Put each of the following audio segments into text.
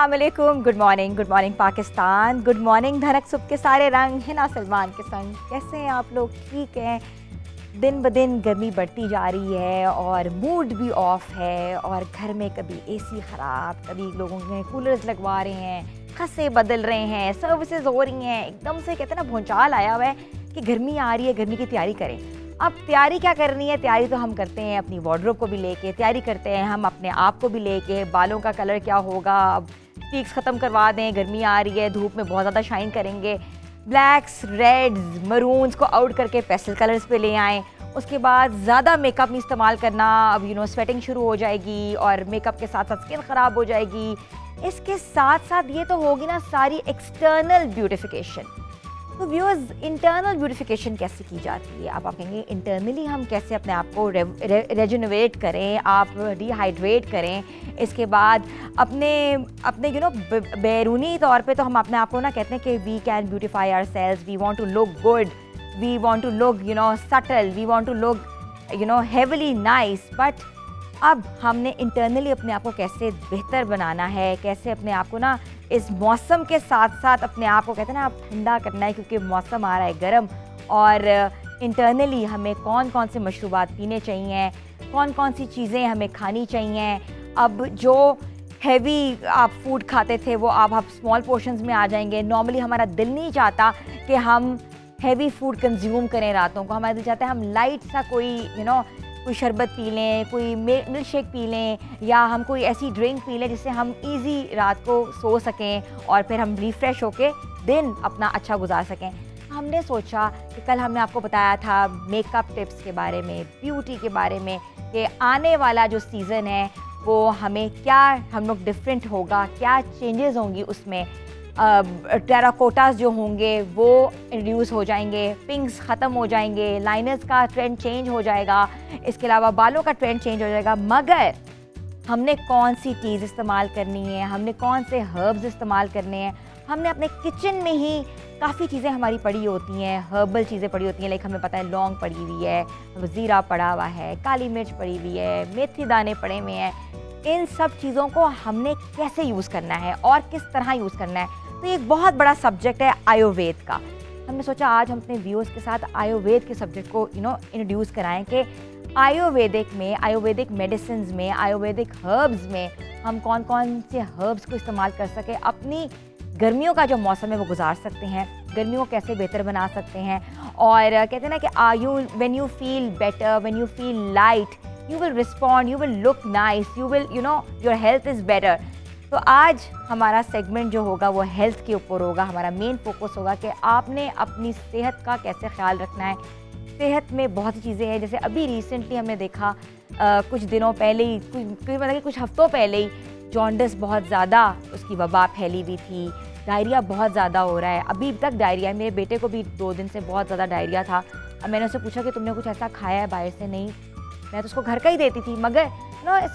अस्सलाम वालेकुम, good morning Pakistan, good morning धड़क सुबह के सारे रंग, हिना सलमान के संग। कैसे हैं आप लोग? ठीक हैं। दिन ब दिन गर्मी बढ़ती जा रही है और मूड भी ऑफ है और घर में कभी एसी ख़राब, कभी लोगों ने कूलर्स लगवा रहे हैं, खस्से बदल रहे हैं, सर्विसेज हो रही हैं। एकदम से कहते हैं ना भूचाल आया हुआ है कि गर्मी आ रही है, गर्मी की तैयारी करें। अब तैयारी क्या करनी है? तैयारी तो हम करते हैं अपनी वार्डरोब को भी लेके, तैयारी करते हैं हम अपने आप को भी लेके, बालों का कलर क्या होगा, अब पीक्स ख़त्म करवा दें, गर्मी आ रही है, धूप में बहुत ज़्यादा शाइन करेंगे, ब्लैक्स, रेड्स, मरून्स को आउट करके पेस्टल कलर्स पे ले आएँ। उसके बाद ज़्यादा मेकअप नहीं इस्तेमाल करना, अब स्वेटिंग शुरू हो जाएगी और मेकअप के साथ साथ स्किन ख़राब हो जाएगी। इसके साथ साथ ये तो होगी ना सारी एक्सटर्नल ब्यूटिफिकेशन। तो व्यूअर्स, इंटरनल ब्यूटिफिकेशन कैसे की जाती है? आप कहेंगे इंटरनली हम कैसे अपने आप को रेजुनवेट करें, आप डिहाइड्रेट करें। इसके बाद अपने बैरूनी तौर पे तो हम अपने आप को ना कहते हैं कि we can beautify ourselves, we want to look good, we want to look subtle, we want to look heavily nice. But अब हमने इंटरनली अपने आप को कैसे बेहतर बनाना है, कैसे अपने आप को ना इस मौसम के साथ साथ अपने आप को कहते हैं ना आप ठंडा करना है, क्योंकि मौसम आ रहा है गर्म। और इंटरनली हमें कौन कौन से मशरूबात पीने चाहिए, कौन कौन सी चीज़ें हमें खानी चाहिए। अब जो हैवी आप फूड खाते थे वो अब आप स्मॉल पोर्शंस में आ जाएंगे। नॉर्मली हमारा दिल नहीं चाहता कि हम हैवी फूड कंज्यूम करें रातों को, हमारा दिल चाहता है हम लाइट सा कोई शरबत पी लें, कोई मिल्क शेक पी लें, या हम कोई ऐसी ड्रिंक पी लें जिससे हम इजी रात को सो सकें और फिर हम रिफ़्रेश होके दिन अपना अच्छा गुजार सकें। हमने सोचा कि कल हमने आपको बताया था मेकअप टिप्स के बारे में, ब्यूटी के बारे में, कि आने वाला जो सीज़न है वो हमें क्या हम लोग डिफरेंट होगा, क्या चेंजेस होंगी उसमें। टेराकोटास जो होंगे वो इंट्रोड्यूस हो जाएंगे, पिंक्स ख़त्म हो जाएंगे, लाइनर्स का ट्रेंड चेंज हो जाएगा, इसके अलावा बालों का ट्रेंड चेंज हो जाएगा। मगर हमने कौन सी चीज़ इस्तेमाल करनी है, हमने कौन से हर्ब्स इस्तेमाल करने हैं। हमने अपने किचन में ही काफ़ी चीज़ें हमारी पड़ी होती हैं, हर्बल चीज़ें पड़ी होती हैं। लाइक हमें पता है लौंग पड़ी हुई है, ज़ीरा पड़ा हुआ है, काली मिर्च पड़ी हुई है, मेथी दाने पड़े हुए हैं। इन सब चीज़ों को हमने कैसे यूज़ करना है और किस तरह यूज़ करना है, तो ये एक बहुत बड़ा सब्जेक्ट है आयुर्वेद का। हमने सोचा आज हम अपने व्यूअर्स के साथ आयुर्वेद के सब्जेक्ट को इंट्रोड्यूस कराएं कि आयुर्वेदिक मेडिसिन्स में, आयुर्वेदिक हर्ब्स में हम कौन कौन से हर्ब्स को इस्तेमाल कर सके, अपनी गर्मियों का जो मौसम है वो गुजार सकते हैं, गर्मियों को कैसे बेहतर बना सकते हैं। और कहते हैं ना कि when you feel better, when you feel light, you will respond, you will look nice, you will your health is better. तो आज हमारा सेगमेंट जो होगा वो हेल्थ के ऊपर होगा। हमारा मेन फोकस होगा कि आपने अपनी सेहत का कैसे ख्याल रखना है। सेहत में बहुत सी चीज़ें हैं, जैसे अभी रिसेंटली हमने देखा कुछ दिनों पहले ही, मतलब कि कुछ हफ्तों पहले ही जॉन्डिस बहुत ज़्यादा उसकी वबा फैली हुई थी, डायरिया बहुत ज़्यादा हो रहा है। अभी तक डायरिया, मेरे बेटे को भी 2 दिन से बहुत ज़्यादा डायरिया था। अब मैंने उससे पूछा कि तुमने कुछ ऐसा खाया है बाहर से? नहीं, मैं तो उसको घर का ही देती थी, मगर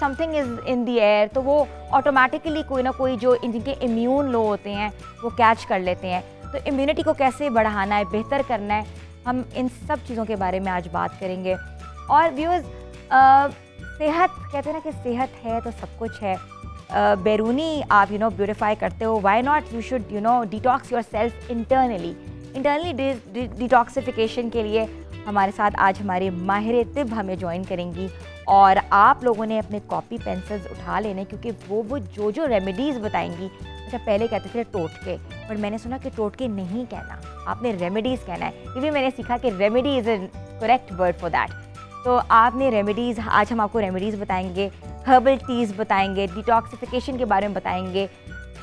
something is in the air, तो वो ऑटोमेटिकली कोई ना कोई जो जिनके इम्यून लो होते हैं वो कैच कर लेते हैं। तो इम्यूनिटी को कैसे बढ़ाना है, बेहतर करना है, हम इन सब चीज़ों के बारे में आज बात करेंगे। और व्यूअर्स, सेहत, कहते हैं ना कि सेहत है तो सब कुछ है। बैरूनी आप ब्यूटिफाई करते हो, why not you should detox your self internally detoxification के लिए हमारे साथ आज हमारे माहिर तिब हमें ज्वाइन करेंगी। और आप लोगों ने अपने कॉपी पेंसिल्स उठा लेने, क्योंकि वो जो रेमेडीज़ बताएंगी। अच्छा, पहले कहते थे टोटके, पर मैंने सुना कि टोटके नहीं कहना, आपने रेमेडीज़ कहना है। ये भी मैंने सीखा कि remedy is a correct word for that. तो आपने रेमेडीज़, आज हम आपको रेमेडीज़ बताएंगे, हर्बल टीज़ बताएंगे, डिटॉक्सिफिकेशन के बारे में बताएंगे,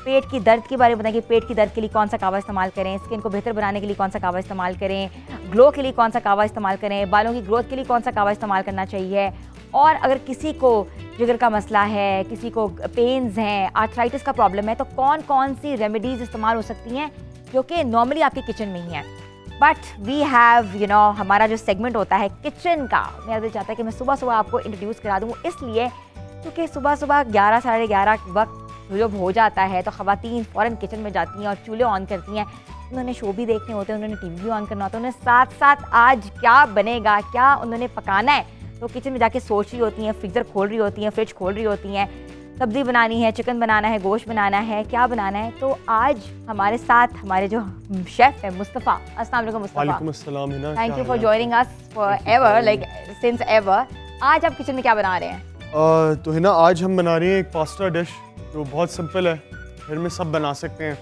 पेट की दर्द के बारे में बताएंगे, पेट की दर्द के लिए कौन सा कावा इस्तेमाल करें, स्किन को बेहतर बनाने के लिए कौन सा कावा इस्तेमाल करें, ग्लो के लिए कौन सा कावा इस्तेमाल करें, बालों की ग्रोथ के लिए कौन सा कावा इस्तेमाल करना चाहिए। और अगर किसी को जिगर का मसला है, किसी को पेन्स हैं, आर्थराइटिस का प्रॉब्लम है, तो कौन कौन सी रेमेडीज़ इस्तेमाल हो सकती हैं जो कि नॉर्मली आपके किचन में ही हैं। बट वी हैव हमारा जो सेगमेंट होता है किचन का, मेरा दिल चाहता है कि मैं सुबह सुबह आपको इंट्रोड्यूस करा दूँ, इसलिए क्योंकि सुबह सुबह 11 साढ़े 11 वक्त जब हो जाता है तो ख़वातीन फ़ौरन किचन में जाती हैं और चूल्हे ऑन करती हैं। उन्होंने शो भी देखने होते हैं, उन्होंने टीवी भी ऑन करना होता है, उन्हें साथ साथ आज क्या बनेगा, क्या उन्होंने पकाना है, तो किचन में जाके सोच रही होती हैं, फ्रीज़र खोल रही होती हैं, फ्रिज खोल रही होती हैं। सब्ज़ी बनानी है, चिकन बनाना है, गोश्त बनाना है, क्या बनाना है। तो आज हमारे साथ हमारे जो शेफ़ है मुस्तफ़ा। अस्सलाम वालेकुम मुस्तफ़ा। वालेकुम अस्सलाम Hina, thank you for joining us for ever, like since ever. आज आप किचन में क्या बना रहे हैं? तो हिना आज हम बना रहे हैं एक पास्ता डिश जो बहुत सिंपल है, घर में सब बना सकते हैं।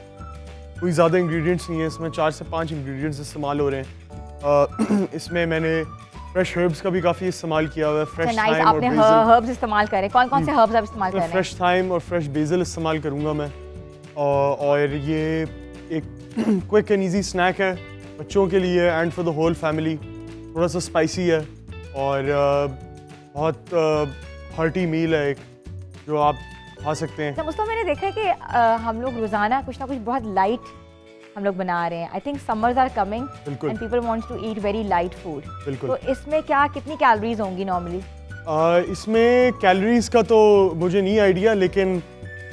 कोई ज़्यादा इंग्रेडिएंट्स नहीं है इसमें, 4 से 5 इंग्रेडिएंट्स इस्तेमाल हो रहे हैं। इसमें मैंने फ्रेश हर्ब्स का भी काफ़ी इस्तेमाल किया हुआ है। फ्रेश थाइम और आपने बेसिल, हर्ब्स इस्तेमाल करे, कौन कौन से हर्ब्स आप इस्तेमाल कर रहे हैं? फ्रेश थाइम और फ्रेश बेसिल इस्तेमाल करूँगा मैं। और ये एक क्विक एंड ईजी स्नैक है बच्चों के लिए and for the whole family. थोड़ा सा स्पाइसी है और बहुत हार्टी मील है एक, जो आप खा सकते हैं। तो मुस्तफ़ा, मैंने देखा है कि हम लोग रोज़ाना कुछ ना कुछ बहुत लाइट हम लोग बना रहे हैं। I think summers are coming and people wants to eat very light food. तो इसमें क्या कितनी कैलोरीज होंगी नॉर्मली? इसमें कैलोरीज का तो मुझे नहीं आइडिया, लेकिन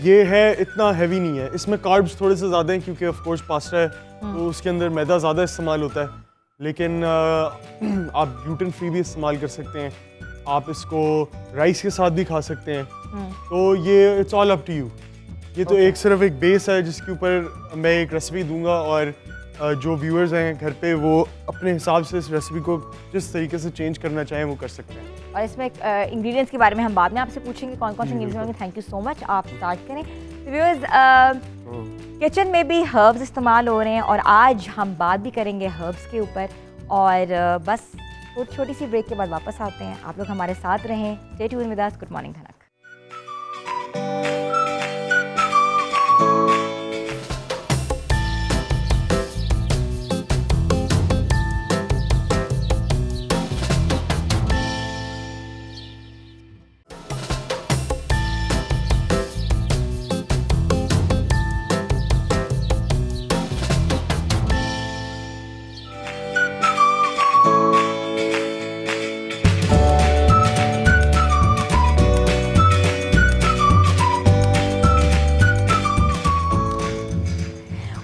ये है इतना हैवी नहीं है। इसमें कार्ब्स थोड़े से ज़्यादा हैं क्योंकि ऑफ कोर्स पास्ता है तो उसके अंदर मैदा ज़्यादा इस्तेमाल होता है, लेकिन आप ग्लूटेन फ्री भी इस्तेमाल कर सकते हैं। आप इसको राइस के साथ भी खा सकते हैं। तो ये it's all up to you. ये तो एक सिर्फ एक बेस है जिसके ऊपर मैं एक रेसिपी दूंगा और जो व्यूअर्स हैं घर पे वो अपने हिसाब से इस रेसिपी को जिस तरीके से चेंज करना चाहें वो कर सकते हैं। और इसमें इंग्रेडिएंट्स के बारे में हम बाद में आपसे पूछेंगे कौन कौन से इंग्रेडिएंट्स होंगे। थैंक यू सो मच, आप स्टार्ट करें। व्यूअर्स, किचन में भी हर्ब्स इस्तेमाल हो रहे हैं और आज हम बात भी करेंगे हर्ब्स के ऊपर। और बस छोटी सी ब्रेक के बाद वापस आते हैं। आप लोग हमारे साथ रहें। Stay tuned with us. Good morning धनक।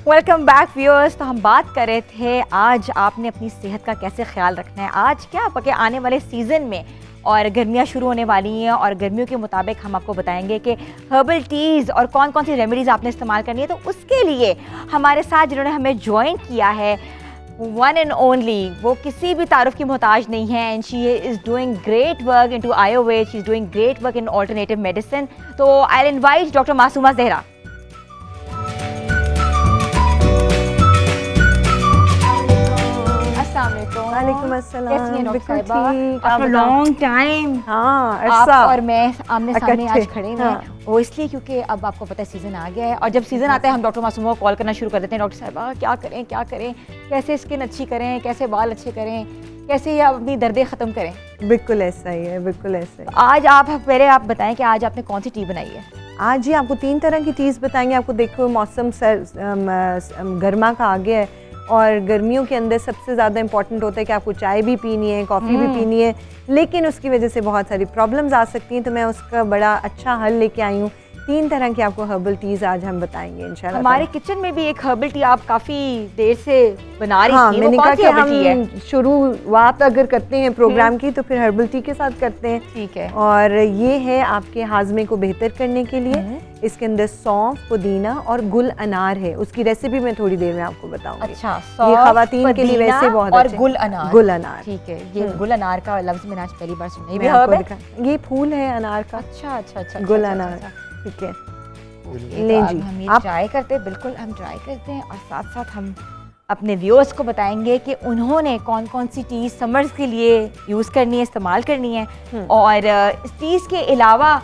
Welcome back viewers. तो हम बात कर रहे थे आज आपने अपनी सेहत का कैसे ख्याल रखना है। आज क्या पके आने वाले सीज़न में और गर्मियाँ शुरू होने वाली हैं और गर्मियों के मुताबिक हम आपको बताएंगे कि हर्बल टीज़ और कौन कौन सी रेमेडीज़ आपने इस्तेमाल करनी है। तो उसके लिए हमारे साथ जिन्होंने हमें ज्वाइन किया है, वन एंड ओनली, वो किसी भी तारुफ की मोहताज नहीं है and she is doing great work into Ayurveda, she is doing great work in alternative medicine. तो I will invite doctor Masooma Zahra. वालेकुम अस्सलाम। कैसी हैं डॉक्टर साहिबा? ठीक, आफ्टर लॉन्ग टाइम हाँ, आप और मैं आमने सामने आज खड़े हैं। हाँ। वो इसलिए क्योंकि अब आपको पता है सीज़न आ गया है और जब सीज़न आता है हम डॉक्टर मासूमा को कॉल करना शुरू कर देते हैं। डॉक्टर साहिबा क्या करें, कैसे स्किन अच्छी करें, कैसे बाल अच्छे करें, कैसे ये अपनी दर्दें ख़त्म करें। बिल्कुल ऐसा ही है, बिल्कुल ऐसा ही। आज आप पहले आप बताएं कि आज आपने कौन सी टी बनाई है? आज ही आपको 3 तरह की टीज़ बताएंगे। आपको देखो मौसम गर्मा का आ गया है और गर्मियों के अंदर सबसे ज़्यादा इंपॉर्टेंट होता है कि आपको चाय भी पीनी है, कॉफ़ी भी पीनी है, लेकिन उसकी वजह से बहुत सारी प्रॉब्लम्स आ सकती हैं। तो मैं उसका बड़ा अच्छा हल लेके आई हूँ। 3 तरह की आपको हर्बल टीज़ आज हम बताएंगे इंशाल्लाह। हमारे किचन में भी एक हर्बल टी आप काफ़ी देर से बना रही थी। मैंने कहा कि हम शुरुआत अगर करते हैं प्रोग्राम की तो फिर हर्बल टी के साथ करते हैं। ठीक है। और ये है आपके हाजमे को बेहतर करने के लिए। इसके अंदर सौंफ, पुदीना और गुल अनार है। उसकी रेसिपी मैं थोड़ी देर में आपको बताऊंगी। अच्छा, ये खवातीन के लिए वैसे बहुत और अच्छे। गुल अनार। ठीक है। ये गुल अनार का लफ्ज़ मैंने आज पहली बार सुना। ये हर्ब है? ये फूल है अनार का। अच्छा। गुल अनार, ठीक है। लें जी, हम ये ट्राई करते हैं। बिल्कुल हम ट्राई करते हैं और साथ साथ हम अपने व्यूअर्स को बताएंगे कि उन्होंने कौन कौन सी टीज़ समर्स के लिए यूज़ करनी है, इस्तेमाल करनी है। और इस टीज़ के अलावा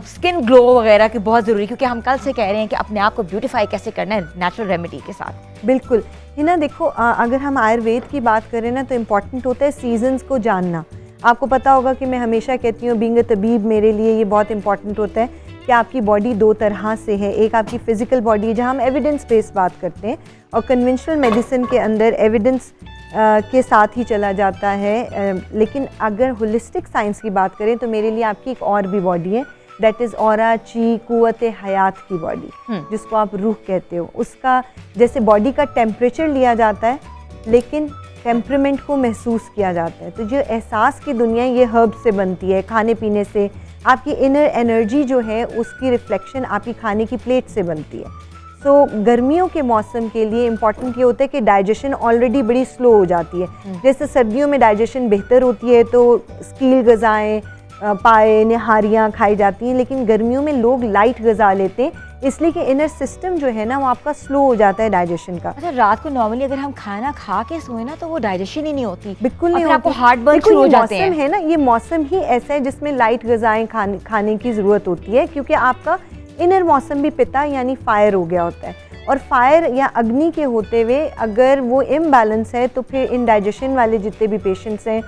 स्किन ग्लो वगैरह की बहुत ज़रूरी, क्योंकि हम कल से कह रहे हैं कि अपने आप को ब्यूटीफाई कैसे करना है नेचुरल रेमेडी के साथ। बिल्कुल है ना। देखो अगर हम आयुर्वेद की बात करें ना तो इम्पॉर्टेंट होता है सीजन्स को जानना। आपको पता होगा कि मैं हमेशा कहती हूँ बीइंग अ तबीब मेरे लिए ये बहुत इंपॉर्टेंट होता है कि आपकी बॉडी 2 तरह से है। एक आपकी फ़िज़िकल बॉडी है जहाँ हम एविडेंस बेस्ड बात करते हैं, और कन्वेंशनल मेडिसिन के अंदर एविडेंस के साथ ही चला जाता है। लेकिन अगर होलिस्टिक साइंस की बात करें तो मेरे लिए आपकी एक और भी बॉडी है, दैट इज़ औरा ची कुव्वत हयात की बॉडी, जिसको आप रूह कहते हो। उसका जैसे बॉडी का टेम्परेचर लिया जाता है, लेकिन टेम्परामेंट को महसूस किया जाता है। तो जो एहसास की दुनिया ये हर्ब से बनती है, खाने पीने से आपकी इनर एनर्जी जो है उसकी रिफ्लेक्शन आपकी खाने की प्लेट से बनती है। सो गर्मियों के मौसम के लिए इम्पॉर्टेंट ये होता है कि डाइजेशन ऑलरेडी बड़ी स्लो हो जाती है। जैसे सर्दियों में डाइजेशन बेहतर होती है तो स्टील ग़िज़ाएँ, पाए, निहारियाँ खाई जाती हैं, लेकिन गर्मियों में लोग लाइट ग़िज़ा लेते हैं इसलिए कि इनर सिस्टम जो है ना वो आपका स्लो हो जाता है डाइजेशन का। अच्छा, रात को नॉर्मली अगर हम खाना खा के सोए ना तो वो डाइजेशन ही नहीं होती, बिल्कुल नहीं होती। आपको हार्ट बर्न देखो शुरू हो ये जाते मौसम हैं। है ना, ये मौसम ही ऐसा है जिसमें लाइट ग़िज़ाएँ खाने की ज़रूरत होती है, क्योंकि आपका इनर मौसम भी पिता यानी फायर हो गया होता है। और फायर या अग्नि के होते हुए अगर वो इम्बैलेंस है तो फिर इनडाइजेशन वाले जितने भी पेशेंट्स हैं,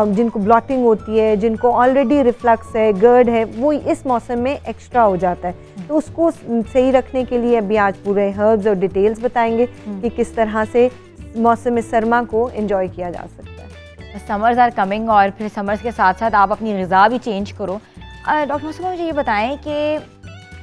जिनको ब्लॉटिंग होती है, जिनको ऑलरेडी रिफ्लक्स है, गर्ड है, वो इस मौसम में एक्स्ट्रा हो जाता है। तो उसको सही रखने के लिए अभी आज पूरे हर्ब्स और डिटेल्स बताएंगे कि किस तरह से मौसम सरमा को एंजॉय किया जा सकता है। समर्स आर कमिंग और फिर समर्स के साथ साथ आप अपनी ग़िज़ा भी चेंज करो। डॉक्टर मुस्तफ़ा, मुझे ये बताएं कि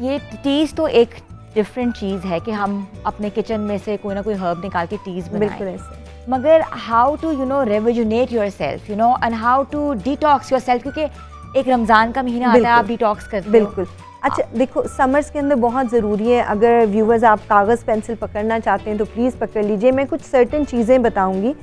ये टीज़ तो एक डिफरेंट चीज़ है कि हम अपने किचन में से कोई ना कोई हर्ब निकाल के टीज़ बनाएं, बिल्कुल ऐसे, मगर how to rejuvenate yourself and how to detox yourself, क्योंकि एक रमज़ान का महीना आता है, आप डिटॉक्स करते हो। बिल्कुल। अच्छा देखो, समर्स के अंदर बहुत ज़रूरी है, अगर व्यूवर्स आप कागज़ पेंसिल पकड़ना चाहते हैं तो प्लीज़ पकड़ लीजिए। मैं कुछ सर्टेन चीज़ें बताऊंगी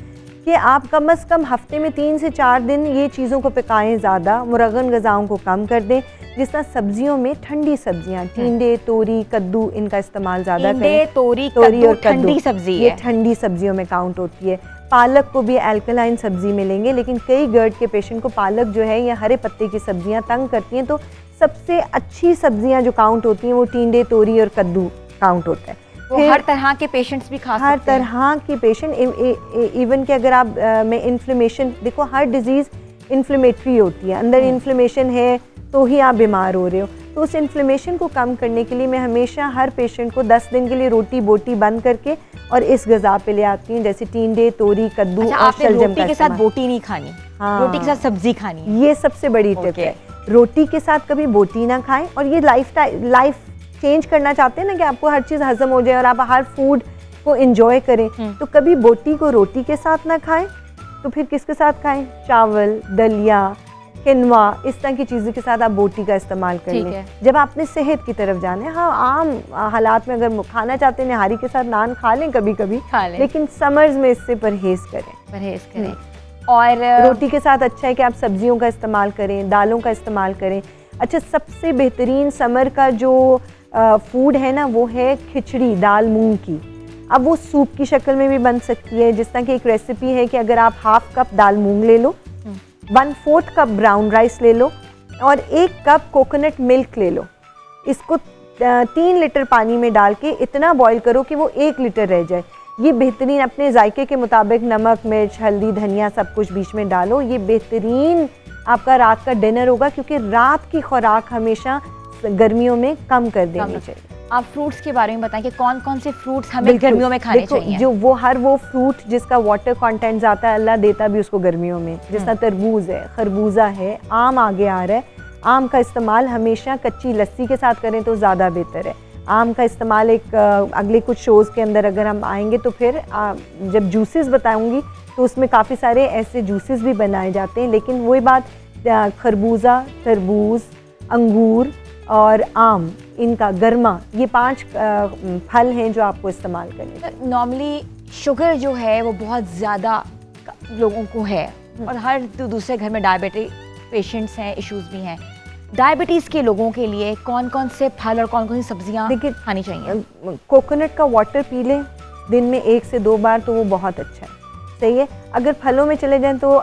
कि आप कम से कम हफ्ते में 3 से 4 दिन ये चीज़ों को पकाएं, ज़्यादा मुरगन ग़िज़ाओं को कम कर दें। जिस तरह सब्जियों में ठंडी सब्जियां, टिंडे, तोरी, कद्दू, इनका इस्तेमाल ज़्यादा करें। तोरी और ठंडी सब्जी ये है, ठंडी सब्जियों में काउंट होती है। पालक को भी एल्कलाइन सब्जी मिलेंगे, लेकिन कई गर्ड के पेशेंट को पालक जो है या हरे पत्ते की सब्जियां तंग करती हैं, तो सबसे अच्छी सब्जियां जो काउंट होती हैं वो टिंडे, तोरी और कद्दू काउंट होता है। वो हर तरह के पेशेंट्स भी खा सकते हैं। हर तरह के पेशेंट, इवन कि अगर आप में इन्फ्लेमेशन, देखो हर डिजीज़ इन्फ्लेमेटरी होती है, अंदर इन्फ्लेमेशन है तो ही आप बीमार हो रहे हो। तो उस इन्फ्लेमेशन को कम करने के लिए मैं हमेशा हर पेशेंट को 10 दिन के लिए रोटी बोटी बंद करके और इस ग़िज़ा पे ले आती हूँ, जैसे टिंडे, तोरी, कद्दू और शलजम। रोटी के साथ बोटी नहीं खानी, रोटी के साथ सब्जी खानी, ये सबसे बड़ी टिप है। रोटी के साथ कभी बोटी ना खाएं। और ये लाइफ चेंज करना चाहते हैं ना कि आपको हर चीज़ हजम हो जाए और आप हर फूड को एंजॉय करें, तो कभी बोटी को रोटी के साथ ना खाएं, तो फिर किसके साथ खाएं? चावल, दलिया, किनवा, इस तरह की चीज़ों के साथ आप बोटी का इस्तेमाल कर लें जब आपने सेहत की तरफ जाना है। हाँ, आम हालात में अगर खाना चाहते हैं निहारी के साथ नान खा लें कभी कभी, लेकिन समर्स में इससे परहेज़ करें। और रोटी के साथ अच्छा है कि आप सब्जियों का इस्तेमाल करें, दालों का इस्तेमाल करें। अच्छा, सबसे बेहतरीन समर का जो फूड है ना वो है खिचड़ी, दाल मूंग की। अब वो सूप की शक्ल में भी बन सकती है, जिस तरह की एक रेसिपी है कि अगर आप हाफ कप दाल मूंग ले लो, 1/4 कप ब्राउन राइस ले लो और 1 कप कोकोनट मिल्क ले लो। इसको 3 लीटर पानी में डाल के इतना बॉईल करो कि वो 1 लीटर रह जाए। ये बेहतरीन, अपने जायके के मुताबिक नमक, मिर्च, हल्दी, धनिया सब कुछ बीच में डालो। ये बेहतरीन आपका रात का डिनर होगा, क्योंकि रात की खुराक हमेशा गर्मियों में कम कर देनी चाहिए। आप फ्रूट्स के बारे में बताएं कि कौन कौन से फ्रूट्स हमें गर्मियों में खाने चाहिए। जो वो फ्रूट जिसका वाटर कंटेंट आता है, अल्लाह देता भी उसको गर्मियों में, जिस तरह तरबूज है, खरबूजा है, आम आगे आ रहा है। आम का इस्तेमाल हमेशा कच्ची लस्सी के साथ करें तो ज़्यादा बेहतर है। आम का इस्तेमाल एक अगले कुछ शोज़ के अंदर अगर हम आएंगे तो फिर जब जूसेस बताऊंगी तो उसमें काफ़ी सारे ऐसे जूसेस भी बनाए जाते हैं। लेकिन वही बात, खरबूजा, तरबूज, अंगूर और आम, इनका गरमा, ये 5 फल हैं जो आपको इस्तेमाल करने। नॉर्मली शुगर जो है वो बहुत ज़्यादा लोगों को है और हर दूसरे घर में डायबिटिक पेशेंट्स हैं, इश्यूज भी हैं। डायबिटीज़ के लोगों के लिए कौन कौन से फल और कौन कौन सी सब्जियां खानी चाहिए? कोकोनट का वाटर पी लें दिन में 1 से 2 बार, तो वो बहुत अच्छा है, सही है। अगर फलों में चले जाएं तो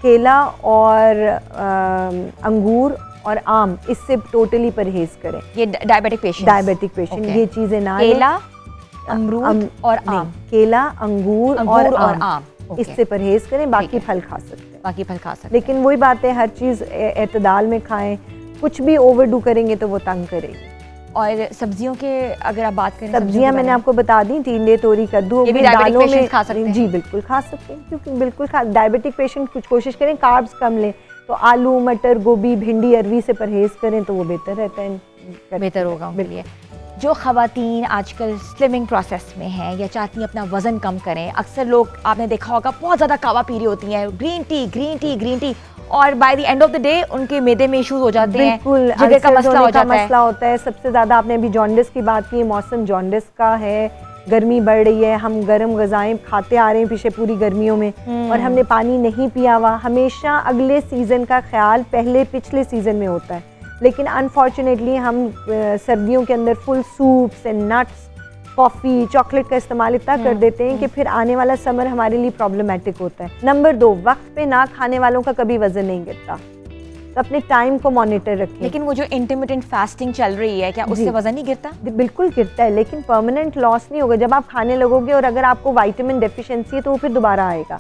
केला और अंगूर और आम, इससे टोटली परहेज करें। ये डायबिटिक पेशेंट ये चीज़ें ना, केला, अमरूद और आम, केला, अंगूर और आम, इससे इससे परहेज करें। बाकी फल खा सकते हैं, लेकिन वही बात है, हर चीज़ एतदाल में खाएं। कुछ भी ओवरडू करेंगे तो वो तंग करेगी। और सब्जियों के अगर आप बात करें, सब्जियां मैंने आपको बता दी, टिंडे, तोरी, कद्दू, ये भी दालों में खा सकते हैं। जी बिल्कुल खा सकते हैं, क्योंकि बिल्कुल डायबिटिक पेशेंट कुछ कोशिश करें कार्ब्स कम लें, तो आलू, मटर, गोभी, भिंडी, अरवी से परहेज करें तो वो बेहतर रहता है, बेहतर होगा उनके लिए। जो ख़वातीन आजकल स्लिमिंग प्रोसेस में हैं या चाहती हैं अपना वज़न कम करें, अक्सर लोग आपने देखा होगा बहुत ज़्यादा कावा पी रही होती हैं, ग्रीन टी, और by the end of the day उनके मैदे में इश्यूज हो जाते हैं, बिल्कुल जगह का मसला हो जाता है। मसला होता है। सबसे ज़्यादा आपने अभी जॉन्डिस की बात की, मौसम जॉन्डिस का है, गर्मी बढ़ रही है, हम गर्म ग़िज़ाएं खाते आ रहे हैं पीछे पूरी गर्मियों में, और हमने पानी नहीं पिया हुआ। हमेशा अगले सीज़न का ख्याल पहले पिछले सीज़न में होता है, लेकिन अनफॉर्चुनेटली हम सर्दियों के अंदर full soups and nuts, coffee, chocolate का इस्तेमाल इतना कर देते हैं कि फिर आने वाला समर हमारे लिए प्रॉब्लमेटिक होता है। नंबर 2, वक्त पे ना खाने वालों का कभी वज़न नहीं गिरता, तो अपने टाइम को मॉनिटर रखें। लेकिन वो जो इंटरमिटेंट फास्टिंग चल रही है, क्या उससे वज़न नहीं गिरता? बिल्कुल गिरता है, लेकिन परमानेंट लॉस नहीं होगा। जब आप खाने लगोगे और अगर आपको विटामिन डेफिशिएंसी है तो वो फिर दोबारा आएगा।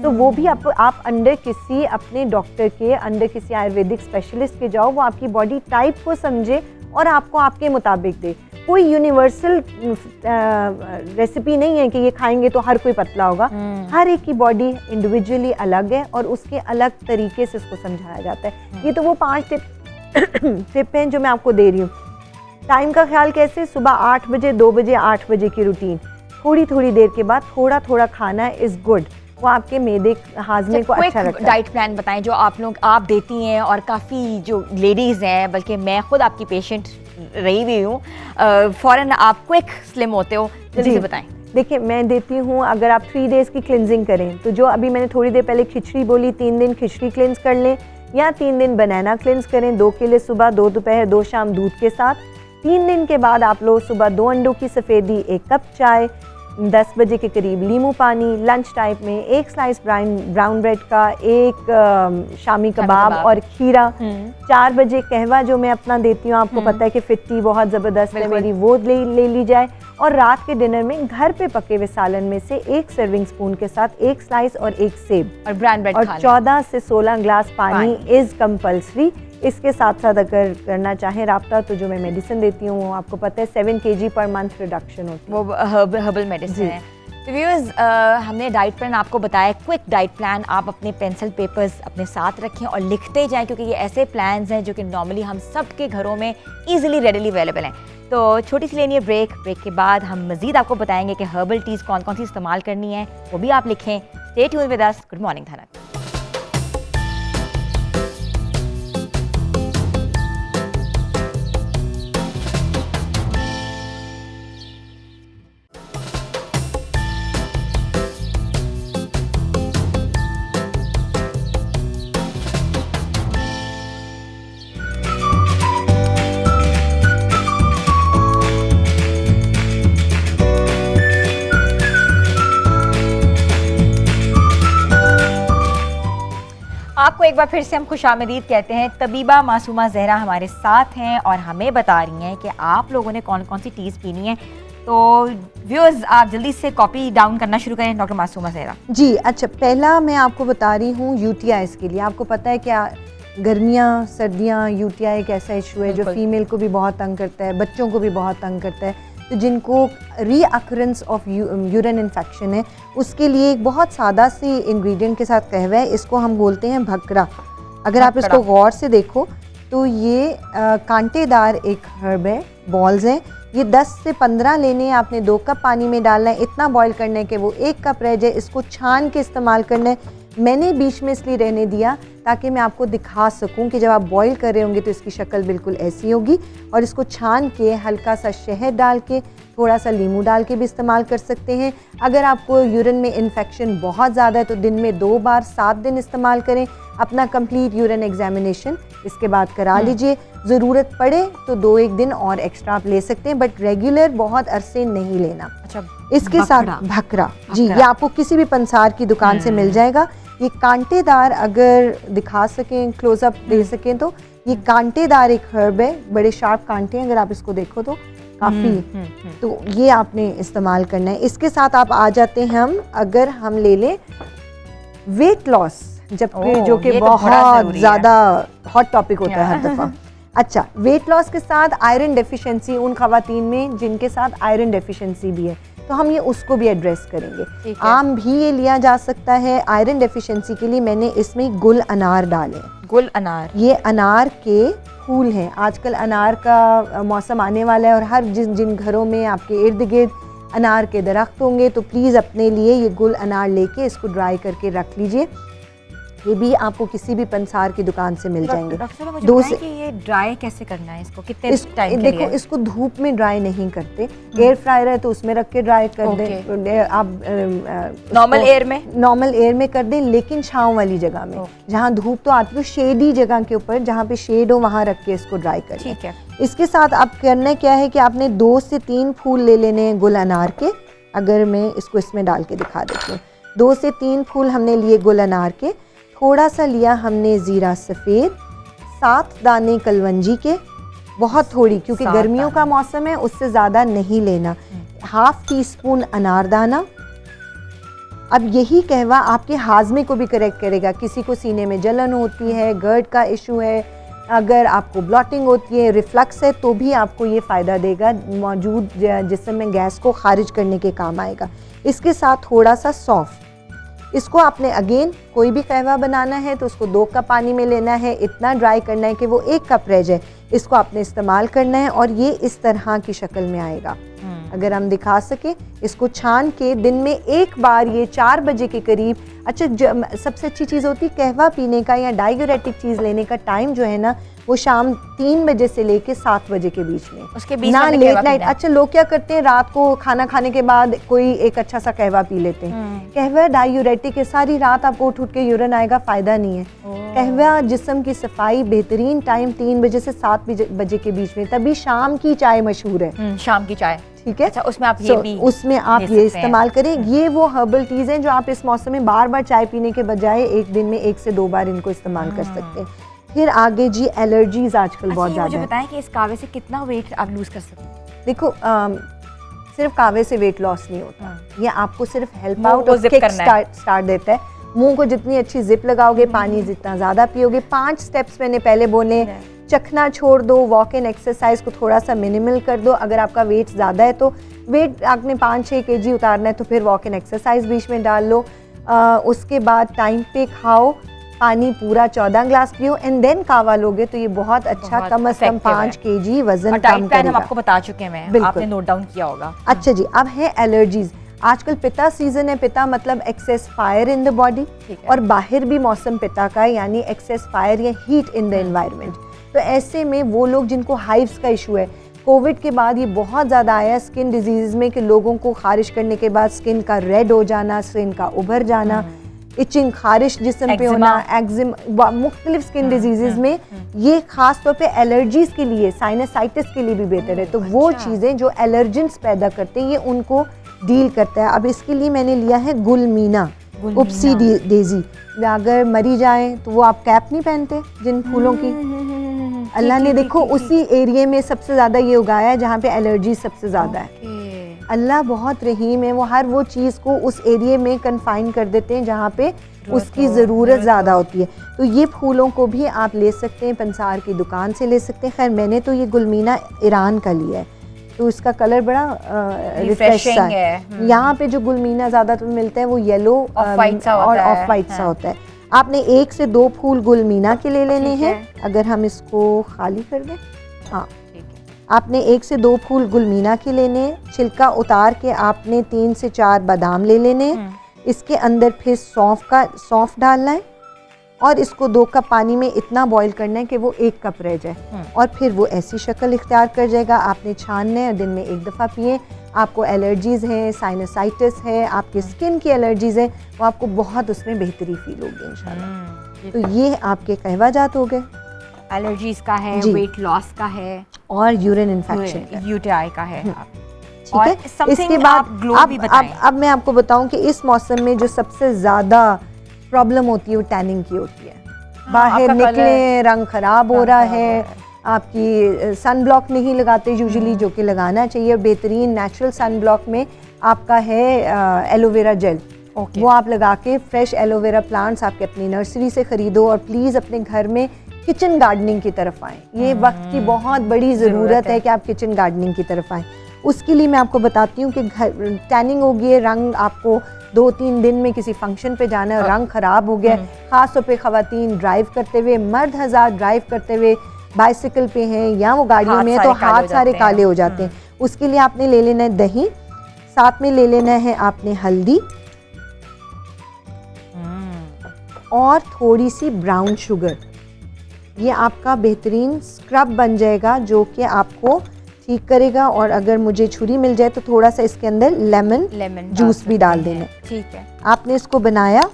तो वो भी आप अंडर किसी अपने डॉक्टर के, अंडर किसी आयुर्वेदिक स्पेशलिस्ट के जाओ, वो आपकी बॉडी टाइप को समझे और आपको आपके मुताबिक दे। कोई यूनिवर्सल रेसिपी नहीं है कि ये खाएंगे तो हर कोई पतला होगा। हर एक की बॉडी इंडिविजुअली अलग है और उसके अलग तरीके से इसको समझाया जाता है। ये तो वो 5 टिप हैं जो मैं आपको दे रही हूँ। टाइम का ख्याल कैसे? सुबह 8 बजे, 2 बजे, 8 बजे की रूटीन, थोड़ी देर के बाद थोड़ा थखाना इज़ गुड। वो आपके मैदे हाजमे को अच्छा रखता है। डाइट प्लान बताएं जो आप देती हैं, और काफ़ी जो लेडीज़ हैं, बल्कि मैं खुद आपकी पेशेंट रही हुई हूँ, फ़ौरन आप क्विक स्लिम होते हो, जल्दी से बताएं। देखिए, मैं देती हूँ, अगर आप 3 डेज़ की क्लिनजिंग करें तो जो अभी मैंने थोड़ी देर पहले खिचड़ी बोली, 3 दिन खिचड़ी क्लिनज कर लें, या 3 दिन बनाना क्लिनज करें, 2 केले सुबह, 2 दोपहर, 2 शाम दूध के साथ। 3 दिन के बाद आप लोग सुबह 2 अंडों की सफ़ेदी, 1 कप चाय, 10 बजे के करीब नींबू पानी, लंच टाइम में 1 स्लाइस ब्राउन ब्रेड का, 1 शामी कबाब और खीरा, 4 बजे कहवा जो मैं अपना देती हूँ, आपको पता है कि फिट्टी बहुत ज़बरदस्त है मेरी, वो ले ली जाए। और रात के डिनर में घर पे पके हुए सालन में से 1 सर्विंग स्पून के साथ 1 स्लाइस और 1 सेब और ब्राउन ब्रेड, और 14 से 16 ग्लास पानी इज़ कंपल्सरी। इसके साथ साथ अगर करना चाहें राब्ता, तो जो मैं मेडिसिन देती हूँ वो आपको पता है 7 kg पर मंथ रिडक्शन होती है, वो हर्बल मेडिसिन है। तो व्यूअर्स, हमने डाइट प्लान आपको बताया, क्विक डाइट प्लान। आप अपने पेंसिल पेपर्स अपने साथ रखें और लिखते जाएं, क्योंकि ये ऐसे प्लान्स हैं जो कि नॉर्मली हम सब के घरों में ईजिली रेडीली अवेलेबल हैं। तो छोटी सी लेनी है ब्रेक के बाद हम मज़ीद आपको बताएंगे कि हर्बल टीज़ कौन कौन सी इस्तेमाल करनी है, वो भी आप लिखें। Stay tuned with us. Good morning धनक। आपको एक बार फिर से हम खुशामदीद कहते हैं। तबीबा मासूमा ज़हरा हमारे साथ हैं और हमें बता रही हैं कि आप लोगों ने कौन कौन सी टीज़ पीनी है। तो व्यूअर्स, आप जल्दी से कॉपी डाउन करना शुरू करें डॉक्टर मासूमा ज़हरा जी। अच्छा, पहला मैं आपको बता रही हूँ यूटीआईज के लिए। आपको पता है क्या, गर्मियाँ सर्दियाँ, यूटीआई एक ऐसा इशू है जो फीमेल को भी बहुत तंग करता है, बच्चों को भी बहुत तंग करता है। तो जिनको रीअकरेंस ऑफ यूरिन इन्फेक्शन है, उसके लिए एक बहुत सादा सी इंग्रेडिएंट के साथ कहवा है, इसको हम बोलते हैं भकरा। अगर आप इसको गौर से देखो तो ये कांटेदार एक हर्ब है, बॉल्स हैं। ये 10 से 15 लेने हैं, आपने 2 कप पानी में डालना है, इतना बॉईल करना है कि वो 1 कप रह जाए। इसको छान के इस्तेमाल करना है। मैंने बीच में इसलिए रहने दिया ताकि मैं आपको दिखा सकूं कि जब आप बॉईल कर रहे होंगे तो इसकी शक्ल बिल्कुल ऐसी होगी। और इसको छान के हल्का सा शहद डाल के, थोड़ा सा नींबू डाल के भी इस्तेमाल कर सकते हैं। अगर आपको यूरिन में इन्फेक्शन बहुत ज़्यादा है तो दिन में 2 बार 7 दिन इस्तेमाल करें। अपना कंप्लीट यूरिन एग्जामिनेशन इसके बाद करा लीजिए। ज़रूरत पड़े तो 2-1 दिन और एक्स्ट्रा आप ले सकते हैं, बट रेगुलर बहुत अरसे नहीं लेना। अच्छा, इसके साथ भकरा जी, ये आपको किसी भी पंसार की दुकान से मिल जाएगा। ये कांटेदार, अगर दिखा सकें, क्लोजअप दे सकें तो ये कांटेदार एक हर्ब है, बड़े शार्प कांटे हैं, अगर आप इसको देखो तो काफ़ी। तो ये आपने इस्तेमाल करना है। इसके साथ आप आ जाते हैं अगर हम ले लें वेट लॉस, जबकि जो कि बहुत ज़्यादा हॉट टॉपिक होता है हर दफ़ा। अच्छा, वेट लॉस के साथ आयरन डेफिशिएंसी उन खवातीन में जिनके साथ आयरन डेफिशिएंसी भी है, तो हम ये उसको भी एड्रेस करेंगे। आम भी ये लिया जा सकता है। आयरन डेफिशिएंसी के लिए मैंने इसमें गुल अनार डाले। गुल अनार, ये अनार के फूल हैं, आजकल अनार का मौसम आने वाला है और हर जिन घरों में आपके इर्द गिर्द अनार के दरख्त होंगे तो प्लीज़ अपने लिए ये गुल अनार लेके इसको ड्राई करके रख लीजिए। ये भी आपको किसी भी पंसार की दुकान से मिल जाएंगे। डॉक्टर साहब मुझे दो बताएं से कि ये ड्राई कैसे करना है, इसको कितने टाइम के देखो लिए? इसको धूप में ड्राई नहीं करते, एयर फ्रायर है तो उसमें रख के ड्राई कर दें आप, नॉर्मल एयर में? नॉर्मल एयर में कर दें, लेकिन छांव वाली जगह में जहाँ धूप तो आती है, शेडी जगह के ऊपर जहाँ पे शेड हो वहाँ रख के इसको ड्राई करें। ठीक है। इसके साथ आप करना क्या है कि आपने 2 से 3 फूल ले लेने हैं गुल अनार के। अगर मैं इसको इसमें डाल के दिखा देती हूँ, 2 से 3 फूल हमने लिए गुल अनार के, थोड़ा सा लिया हमने ज़ीरा सफ़ेद, 7 दाने कलवंजी के, बहुत थोड़ी क्योंकि गर्मियों का मौसम है, उससे ज़्यादा नहीं लेना, ½ टीस्पून अनारदाना। अब यही कहवा आपके हाजमे को भी करेक्ट करेगा। किसी को सीने में जलन होती है, गर्ड का इशू है, अगर आपको ब्लॉटिंग होती है, रिफ्लक्स है, तो भी आपको ये फ़ायदा देगा, मौजूद जिस्म में गैस को खारिज करने के काम आएगा। इसके साथ थोड़ा सा सौंफ, इसको आपने अगेन कोई भी कहवा बनाना है तो उसको 2 कप पानी में लेना है, इतना ड्राई करना है कि वो 1 कप रह जाए। इसको आपने इस्तेमाल करना है और ये इस तरह की शक्ल में आएगा। अगर हम दिखा सके, इसको छान के दिन में 1 बार ये 4 बजे के करीब। अच्छा, सबसे अच्छी चीज़ होती है कहवा पीने का या डाययूरेटिक चीज़ लेने का टाइम जो है ना, वो शाम 3 बजे से लेके 7 बजे के बीच में, उसके बीच ना में लेट नाइट। अच्छा, लोग क्या करते हैं, रात को खाना खाने के बाद कोई एक अच्छा सा कहवा पी लेते हैं। कहवा डाययूरेटिक है, सारी रात आपको उठ के यूरिन आएगा, फ़ायदा नहीं है। कहवा जिस्म की सफाई बेहतरीन टाइम 3 बजे से 7 बजे के बीच में, तभी शाम की चाय मशहूर है, शाम की चाय। ठीक है। अच्छा, उसमें आप ये भी उसमें आप ये इस्तेमाल करें। ये वो हर्बल टीज़ हैं जो आप इस मौसम में बार बार चाय पीने के बजाय एक दिन में 1 से 2 बार इनको इस्तेमाल कर सकते हैं। फिर आगे जी, एलर्जीज आजकल बहुत ज़्यादा मुझे है। बताएं कि इस कावे से कितना वेट आप लूज कर सकते हैं? देखो, सिर्फ कावे से वेट लॉस नहीं होता, ये आपको सिर्फ हेल्प मुंह आउट को और zip किक करना है। स्टार्ट देता है। मुंह को जितनी अच्छी जिप लगाओगे, पानी जितना ज़्यादा पियोगे, 5 स्टेप्स मैंने पहले बोले। चखना छोड़ दो, वॉक इन एक्सरसाइज को थोड़ा सा मिनिमल कर दो। अगर आपका वेट ज़्यादा है तो वेट आपने 5-6 kg उतारना है तो फिर वॉक इन एक्सरसाइज बीच में डाल लो। उसके बाद टाइम पे खाओ, पानी पूरा 14 ग्लास पियो एंड देन कावा लोगे तो ये बहुत अच्छा, कम से कम 5 kg वजन कम करेगा। हम आपको बता चुके हैं, आपने नोट डाउन किया होगा। अच्छा जी, अब है एलर्जीज। आजकल पिता सीजन है, पिता मतलब excess fire in the body, और बाहर भी मौसम पिता का है, यानी एक्सेस फायर या हीट इन द एनवायरनमेंट। तो ऐसे में वो लोग जिनको हाइव्स का इशू है, कोविड के बाद ये बहुत ज़्यादा आया स्किन डिजीज़ में कि लोगों को खारिश करने के बाद स्किन का रेड हो जाना, स्किन का उभर जाना, इचिंग, खारिश जिस्म पे होना, एक्जिमा, मुख्तलिफ स्किन डिजीज़ में ये खास तौर पे एलर्जीज़ के लिए, साइनसाइटिस के लिए भी बेहतर है। तो वो चीज़ें जो एलर्जेंस पैदा करते हैं ये उनको डील करता है। अब इसके लिए मैंने लिया है गुलमीना, उपसी डेजी। अगर मरी जाए तो वो आप कैप नहीं पहनते जिन फूलों की, अल्लाह ने देखो उसी एरिया में सबसे ज़्यादा ये उगाया है जहाँ पे एलर्जी सबसे ज़्यादा है। अल्लाह बहुत रहीम है, वो हर वो चीज़ को उस एरिया में कन्फाइन कर देते हैं जहाँ पे उसकी ज़रूरत ज़्यादा होती है। तो ये फूलों को भी आप ले सकते हैं, पंसार की दुकान से ले सकते हैं। खैर मैंने तो ये गुलमीना ईरान का लिया है, तो इसका कलर बड़ा रिफ्रेशिंग है। यहाँ पे जो गुलमीना ज़्यादातर मिलता है वो येलो और ऑफ वाइट सा होता है। आपने 1 से 2 फूल गुलमीना के ले लेने हैं। अगर हम इसको खाली कर दें, हाँ, आपने 1 से 2 फूल गुलमीना के लेने हैं। छिलका उतार के आपने 3 से 4 बादाम ले लेने हैं। इसके अंदर फिर सौंफ डालना है और इसको 2 कप पानी में इतना बॉईल करना है कि वो 1 कप रह जाए, और फिर वो ऐसी शक्ल इख्तियार कर जाएगा। आपने छानना है और दिन में 1 दफ़ा पिए। आपको एलर्जीज़ हैं, साइनसाइटिस है, आपके स्किन की एलर्जीज़ हैं, वो आपको बहुत उसमें बेहतरी फील होगी इंशाल्लाह। तो ये आपके कहवा जात हो गए, एलर्जीज का है, वेट लॉस का है और यूरिन इन्फेक्शन का, यूटीआई का है। ठीक है। इसके बाद अब मैं आपको बताऊं कि इस मौसम में जो सबसे ज़्यादा प्रॉब्लम होती है वो टैनिंग की होती है। बाहर निकले, रंग ख़राब हो रहा है, आपकी सन ब्लॉक नहीं लगाते यूजुअली, जो कि लगाना चाहिए। बेहतरीन नेचुरल सन ब्लॉक में आपका है एलोवेरा जेल, वो आप लगा के, फ्रेश एलोवेरा प्लांट्स आपके अपनी नर्सरी से ख़रीदो और प्लीज़ अपने घर में किचन गार्डनिंग की तरफ आएँ। ये वक्त की बहुत बड़ी ज़रूरत है कि आप किचन गार्डनिंग की तरफ आएँ। उसके लिए मैं आपको बताती हूँ कि घर टैनिंग हो गई है, रंग आपको 2-3 दिन में किसी फंक्शन पे जाना है, रंग ख़राब हो गया, ख़ास तौर पे ख़वातीन ड्राइव करते हुए, मर्द हज़ार ड्राइव करते हुए बाइसिकल पे हैं या वो गाड़ियों हाथ में है सारे तो काले हाथ हो सारे जाते हैं। काले हो जाते हैं। उसके लिए आपने ले लेना है दही, साथ में ले लेना है आपने हल्दी और थोड़ी सी ब्राउन शुगर। ये आपका बेहतरीन स्क्रब बन जाएगा जो कि आपको ठीक करेगा। और अगर मुझे छुरी मिल जाए तो थोड़ा सा इसके अंदर लेमन जूस भी डाल देना है। ठीक है। आपने इसको बनाया,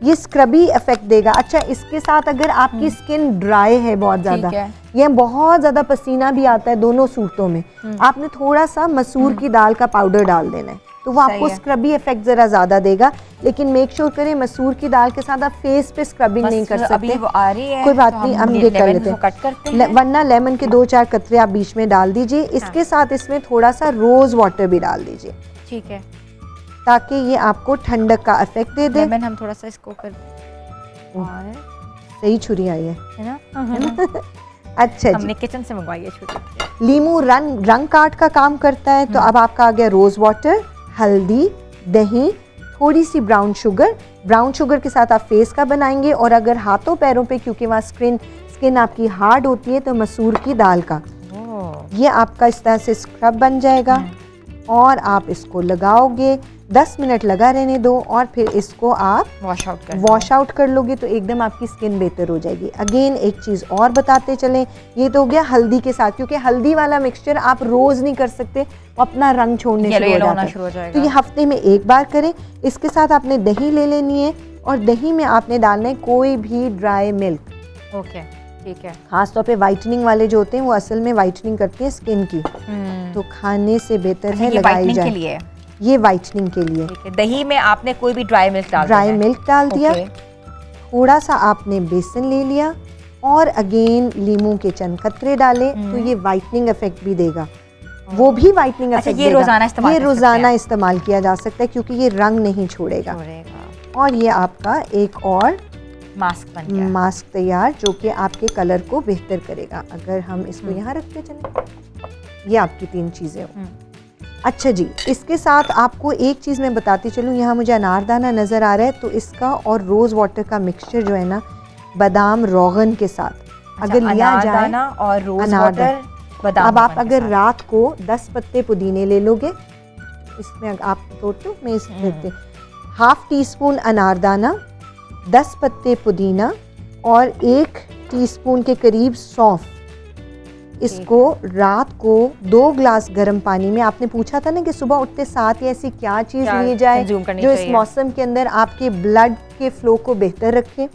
ये स्क्रबी इफेक्ट देगा। अच्छा, इसके साथ अगर आपकी स्किन ड्राई है बहुत ज़्यादा, ये बहुत ज़्यादा पसीना भी आता है दोनों सूरतों में, आपने थोड़ा सा मसूर की दाल का पाउडर डाल देना है तो वो आपको स्क्रबी इफेक्ट ज़रा ज़्यादा देगा। लेकिन मेक श्योर करें मसूर की दाल के साथ आप फेस पे स्क्रबिंग नहीं कर सकते। अभी वो आ रही है, कोई बात तो नहीं, हम ये कर लेते हैं। वरना लेमन के 2-4 कतरे आप बीच में डाल दीजिए। इसके साथ इसमें थोड़ा सा रोज़ वाटर भी डाल दीजिए। ठीक है, ताकि ये आपको ठंडक का इफेक्ट दे दे। लेमन हम थोड़ा सा इसको कर और सही छुरी आई है ना? अच्छा जी, हमने किचन से मंगवाई है छुरी। लीमू रंग काट का काम करता है। तो अब आपका आ गया रोज वाटर, हल्दी, दही, थोड़ी सी ब्राउन शुगर। ब्राउन शुगर के साथ आप फेस का बनाएंगे। और अगर हाथों पैरों पे, क्योंकि वहाँ स्किन आपकी हार्ड होती है, तो मसूर की दाल का ये आपका इस तरह से स्क्रब बन जाएगा। और आप इसको लगाओगे, 10 मिनट लगा रहने दो और फिर इसको आप वॉश आउट कर लोगे तो एकदम आपकी स्किन बेहतर हो जाएगी। अगेन एक चीज़ और बताते चलें, ये तो हो गया हल्दी के साथ, क्योंकि हल्दी वाला मिक्सचर आप रोज़ नहीं कर सकते, वो अपना रंग छोड़ने शुरू हो जाता है। तो ये हफ्ते में एक बार करें। इसके साथ आपने दही ले लेनी है और दही में आपने डालना है कोई भी ड्राई मिल्क। ओके, ठीक है। खासतौर पे वाइटनिंग वाले जो होते हैं वो असल में वाइटनिंग करते हैं स्किन की, तो खाने से बेहतर है लगाई जाए। ये वाइटनिंग के लिए। ठीक है। दही में आपने कोई भी ड्राई मिल्क डाल दिया। थोड़ा सा आपने बेसन ले लिया और अगेन लीमू के चंद कतरे डाले तो ये वाइटनिंग इफेक्ट भी देगा। वो भी वाइटनिंग इफेक्ट ये रोजाना इस्तेमाल किया जा सकता है क्योंकि ये रंग नहीं छोड़ेगा। और ये आपका एक और मास्क बन गया, मास्क तैयार जो कि आपके कलर को बेहतर करेगा। अगर हम इसको यहाँ रखते चलें, ये आपकी 3 चीज़ें हो। अच्छा जी, इसके साथ आपको एक चीज़ मैं बताती चलूँ, यहाँ मुझे अनारदाना नज़र आ रहा है, तो इसका और रोज़ वाटर का मिक्सचर जो है ना, बादाम रोगन के साथ अगर लिया जाए और रोज़ वाटर बादाम। अब आप अगर रात को 10 पत्ते पुदीने ले लोगे, इसमें आप तोड़ते हो, मैं इसमें देते 1/2 टीस्पून अनारदाना, 10 पत्ते पुदीना और 1 टीस्पून के करीब सौंफ। इसको रात को 2 ग्लास गर्म पानी में, आपने पूछा था ना कि सुबह उठते साथ ही ऐसी क्या चीज़ ली जाए जो इस मौसम के अंदर आपके ब्लड के फ्लो को बेहतर रखे,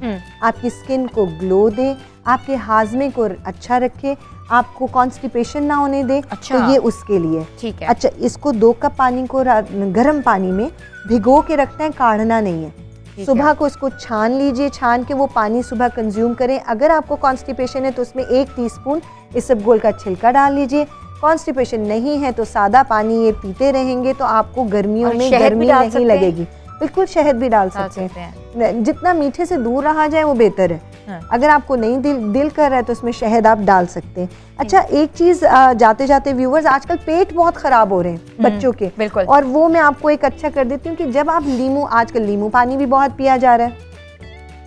आपकी स्किन को ग्लो दे, आपके हाजमे को अच्छा रखे, आपको कॉन्स्टिपेशन ना होने दे। तो ये उसके लिए। ठीक है। अच्छा, इसको 2 कप पानी को गर्म पानी में भिगो के रखना है, काढ़ना नहीं है। सुबह को इसको छान लीजिए, छान के वो पानी सुबह कंज्यूम करें। अगर आपको कॉन्स्टिपेशन है तो उसमें 1 टीस्पून इसबगोल का छिलका डाल लीजिए। कॉन्स्टिपेशन नहीं है तो सादा पानी ये पीते रहेंगे तो आपको गर्मियों में गर्मी नहीं लगेगी। बिल्कुल, शहद भी डाल सकते हैं। जितना मीठे से दूर रहा जाए वो बेहतर है। अगर आपको नहीं दिल कर रहा है तो उसमें शहद आप डाल सकते हैं। अच्छा, एक चीज़ जाते जाते व्यूवर्स, आजकल पेट बहुत ख़राब हो रहे हैं बच्चों के, बिल्कुल, और वो मैं आपको एक अच्छा कर देती हूँ कि जब आप आजकल लीमू पानी भी बहुत पिया जा रहा है।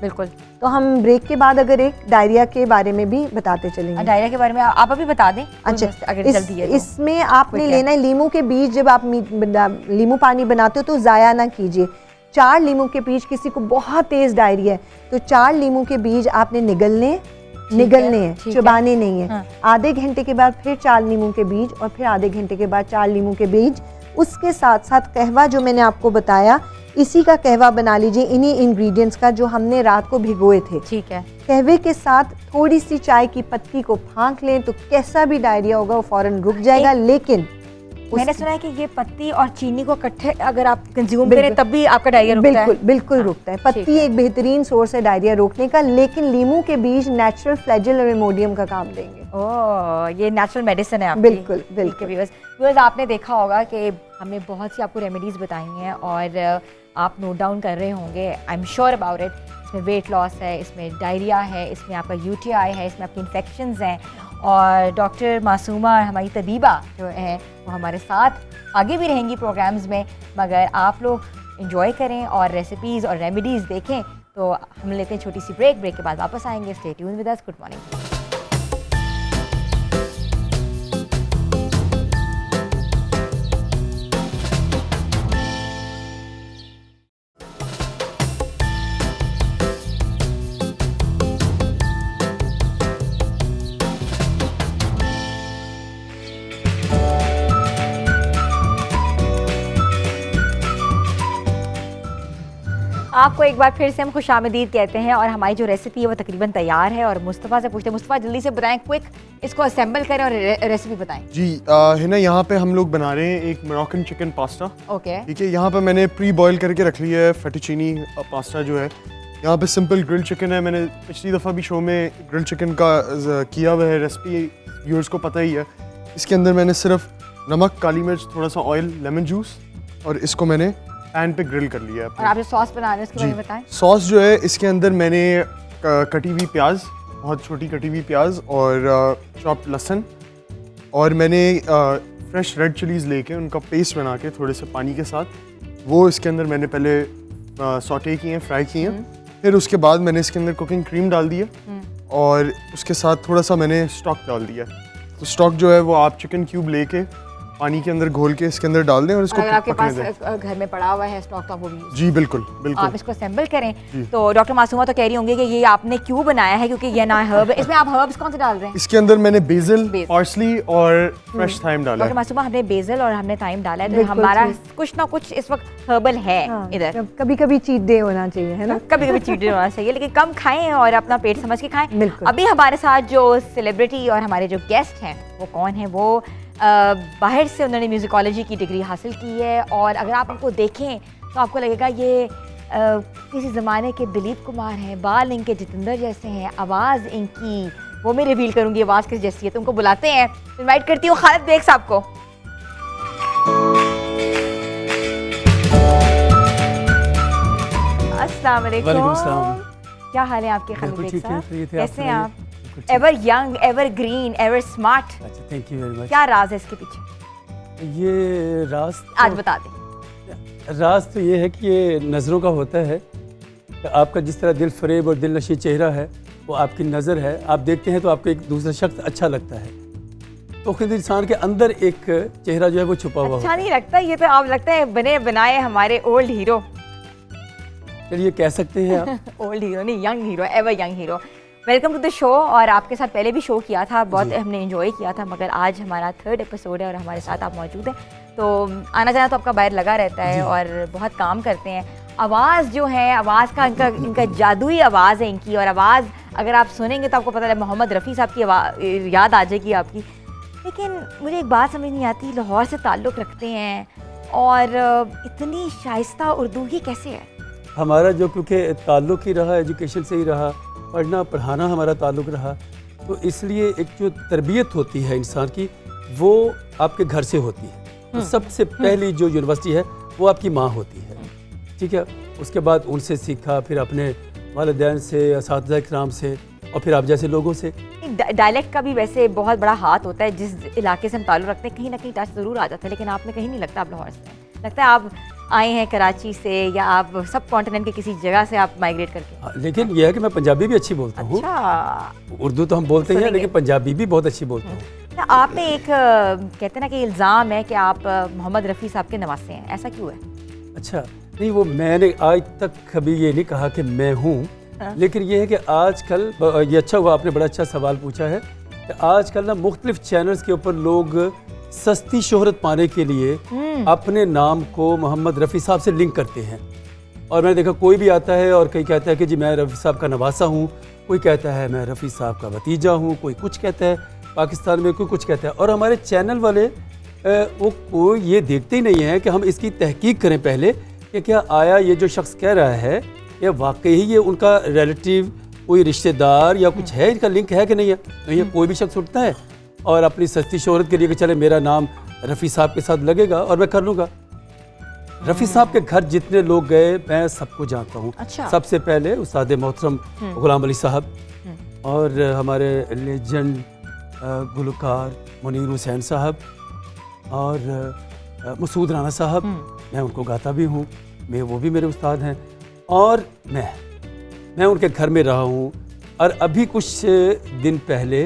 बिल्कुल। तो हम ब्रेक के बाद अगर एक डायरिया के बारे में भी बताते चलेंगे। डायरिया के बारे में आप अभी बता दें। अच्छा, अगर जल्दी है तो। इसमें आपने लेना है लीमू के बीज। जब आप लीमू पानी बनाते हो तो ज़ाया ना कीजिए। 4 लीमू के बीज, किसी को बहुत तेज़ डायरिया है तो 4 लीमू के बीज आपने निगलने हैं, चबाने नहीं है। आधे घंटे के बाद फिर 4 लीमू के बीज और फिर आधे घंटे के बाद 4 लीमू के बीज। उसके साथ साथ कहवा जो मैंने आपको बताया, इसी का कहवा बना लीजिए, इन्हीं इंग्रेडिएंट्स का जो हमने रात को भिगोए थे। ठीक है। कहवे के साथ थोड़ी सी चाय की पत्ती को फांक लें तो कैसा भी डायरिया होगा वो फौरन रुक जाएगा। लेकिन मैंने सुना है कि ये पत्ती और चीनी को इकट्ठे अगर आप कंज्यूम करें तब भी आपका डायरिया रुकता है। बिल्कुल रुकता है। पत्ती एक बेहतरीन सोर्स है डायरिया रोकने का, लेकिन लीमू के बीज नेचुरल फ्लैजेल और इमोडियम का काम देंगे। ये नेचुरल मेडिसिन है आपकी। बिल्कुल। व्यूअर्स, आपने देखा होगा कि हमने बहुत सी आपको रेमेडीज़ बताई हैं और आप नोट डाउन कर रहे होंगे। I am sure about it. इसमें वेट लॉस है, इसमें डायरिया है, इसमें आपका UTI है, इसमें आपकी इन्फेक्शंस हैं। और डॉक्टर मासूमा हमारी तबीबा जो है वो हमारे साथ आगे भी रहेंगी प्रोग्राम्स में। मगर आप लोग इन्जॉय करें और रेसिपीज़ और रेमेडीज़ देखें। तो हम लेते हैं छोटी सी ब्रेक के बाद वापस आएंगे। Stay tuned with us. Good morning. आपको एक बार फिर से हम खुशामदीद कहते हैं और हमारी जो रेसिपी है वो तकरीबन तैयार है। और मुस्तफ़ा से पूछते हैं, मुस्तफ़ा जल्दी से बताएं, क्विक इसको असेंबल करें और रेसिपी बताएं। जी हिना, यहाँ पे हम लोग बना रहे हैं एक मोरक्कन चिकन पास्ता। ओके, ठीक है, यहाँ पे मैंने प्री बॉयल करके रख लिया है फेटुचीनी पास्ता जो है। यहाँ पे सिंपल ग्रिल्ड चिकन है, मैंने पिछली दफ़ा भी शो में ग्रिल्ड चिकन का किया हुआ है, रेसिपी व्यूअर्स को पता ही है। इसके अंदर मैंने सिर्फ नमक, काली मिर्च, थोड़ा सा ऑयल, लेमन जूस और इसको मैंने पैन पे ग्रिल कर लिया है। और आप जो सॉस बना रहे हैं उसके बारे में बताएं। सॉस जो है इसके अंदर मैंने कटी हुई प्याज, बहुत छोटी कटी हुई प्याज और चॉप्ड लहसुन, और मैंने फ्रेश रेड चिलीज़ लेके उनका पेस्ट बना के थोड़े से पानी के साथ वो इसके अंदर मैंने पहले सॉटे किए हैं, फ्राई किए हैं। फिर उसके बाद मैंने इसके अंदर कुकिंग क्रीम डाल दी है और उसके साथ थोड़ा सा मैंने स्टॉक डाल दिया। तो स्टॉक जो है वो आप चिकन क्यूब लेके पानी के अंदर घोल के इसके अंदर डाल दें और इसको अगर आपके पकने पास दें। घर में पड़ा हुआ है स्टॉक तो आप वो भी use जी बिल्कुल आप बिल्कुल। इसको असेंबल करें। तो डॉक्टर मासूमा तो कह रही होंगी कि ये आपने क्यों बनाया है, क्योंकि ये ना हर्ब है। इसमें आप हर्ब्स कौन से डाल रहे हैं? इसके अंदर मैंने बेसिल, बेसिल। पार्सली और फ्रेश थाइम डाला डॉक्टर है। मासूमा, हमने बेसिल और हमने टाइम डाला है, तो बिल्कुल हमारा ठीक। कुछ ना कुछ इस वक्त हर्बल है इधर। कभी कभी चीट डे होना चाहिए, है ना? कभी कभी चीट होना चाहिए, लेकिन कम खाएं और अपना पेट समझ के खाएं। बिल्कुल। अभी हमारे साथ जो सेलिब्रिटी और हमारे जो गेस्ट हैं वो कौन है? वो बाहर से उन्होंने म्यूजिकोलॉजी की डिग्री हासिल की है और अगर आप उनको देखें तो आपको लगेगा ये किसी ज़माने के दिलीप कुमार हैं। बाल इनके जितेंद्र जैसे हैं, आवाज़ इनकी वो मैं रिवील करूँगी आवाज़ किस जैसी है, तो उनको बुलाते हैं। इनवाइट करती हूँ खालिद बेग साहब को। अस्सलाम वालेकुम। वालेकुम सलाम। क्या हाल है आपके खालिद बिल्कुल बेग ठीक है, साहब? फ्री थे, कैसे हैं आप? बिल्कुल ठीक। Ever young, ever green, ever smart, अच्छा, थैंक यू वेरी मच। क्या राज है इसके पीछे? ये राज आज बता दें। राज तो ये है कि ये नज़रों का होता है। आपका जिस तरह दिल फरेब और दिल नशी चेहरा है वो आपकी नज़र है। आप देखते हैं तो आपको एक दूसरा शख्स अच्छा लगता है, तो खुद इंसान के अंदर एक चेहरा जो है वो छुपा हुआ अच्छा होता नहीं लगता ये? तो आप लगता है बने बनाए हमारे ओल्ड हीरो। है। चलिए कह सकते हैं आप। ओल्ड हीरो नहीं, young hero, ever young hero. Welcome to the show. और आपके साथ पहले भी शो किया था, बहुत हमने एंजॉय किया था, मगर आज हमारा 3rd एपिसोड है और हमारे साथ आप मौजूद हैं, तो आना जाना तो आपका बाहर लगा रहता है और बहुत काम करते हैं। आवाज़ जो है, आवाज़ का इनका जादुई आवाज़ है इनकी, और आवाज़ अगर आप सुनेंगे तो आपको पता है मोहम्मद रफ़ी साहब की आवाज़ याद आ जाएगी आपकी। लेकिन मुझे एक बात समझ नहीं आती, लाहौर से ताल्लुक़ रखते हैं और इतनी शाइस्ता उर्दू ही कैसे है? हमारा जो क्योंकि ताल्लुक़ ही रहा, एजुकेशन से ही रहा, पढ़ना पढ़ाना हमारा ताल्लुक़ रहा, तो इसलिए एक जो तरबियत होती है इंसान की वो आपके घर से होती है। तो सबसे पहली जो यूनिवर्सिटी है वो आपकी माँ होती है, ठीक है। उसके बाद उनसे सीखा, फिर अपने वालिदैन से, असातिज़ा इकराम से, और फिर आप जैसे लोगों से। डायलेक्ट का भी वैसे बहुत बड़ा हाथ होता है। जिस इलाके से हम ताल्लुक़ रखते हैं कहीं ना कहीं टच ज़रूर आ जाता है, लेकिन आप में कहीं नहीं लगता आप लाहौर से हैं। लगता है आप आए हैं कराची से या आप सब कॉन्टिनेंट के किसी जगह से आप माइग्रेट करके। हाँ, लेकिन यह है कि मैं पंजाबी भी अच्छी बोलता हूँ। अच्छा, उर्दू तो हम बोलते हैं सुनेंगे। लेकिन पंजाबी भी बहुत अच्छी बोलता हूँ। तो आप में एक कहते हैं ना कि इल्ज़ाम है कि आप मोहम्मद रफ़ी साहब के नवासे हैं, ऐसा क्यों है? अच्छा नहीं, वो मैंने आज तक कभी ये नहीं कहा कि मैं हूँ, लेकिन ये है कि आजकल ये अच्छा हुआ आपने बड़ा अच्छा सवाल पूछा है कि आजकल ना मुख्तलिफ चैनल्स के ऊपर लोग सस्ती शोहरत पाने के लिए अपने नाम को मोहम्मद रफ़ी साहब से लिंक करते हैं। और मैंने देखा कोई भी आता है और कहीं कहता है कि जी मैं रफ़ी साहब का नवासा हूँ, कोई कहता है मैं रफ़ी साहब का भतीजा हूँ, कोई कुछ कहता है, पाकिस्तान में कोई कुछ कहता है। और हमारे चैनल वाले वो कोई ये देखते ही नहीं है कि हम इसकी तहकीक करें पहले कि क्या आया ये जो शख्स कह रहा है ये वाकई ही ये उनका रिलेटिव, कोई रिश्तेदार या कुछ है, इनका लिंक है कि नहीं है। तो ये कोई भी शख्स उठता है और अपनी सस्ती शोहरत के लिए कि चले मेरा नाम रफ़ी साहब के साथ लगेगा और मैं कर लूँगा। रफ़ी साहब के घर जितने लोग गए मैं सबको जानता हूँ। अच्छा। सबसे पहले उस्ताद मोहतरम गुलाम अली साहब और हमारे लेजेंड गुलकार मुनीर हुसैन साहब और मसूद राना साहब, मैं उनको गाता भी हूँ, वो भी मेरे उस्ताद हैं। और मैं उनके घर में रहा हूँ। और अभी कुछ दिन पहले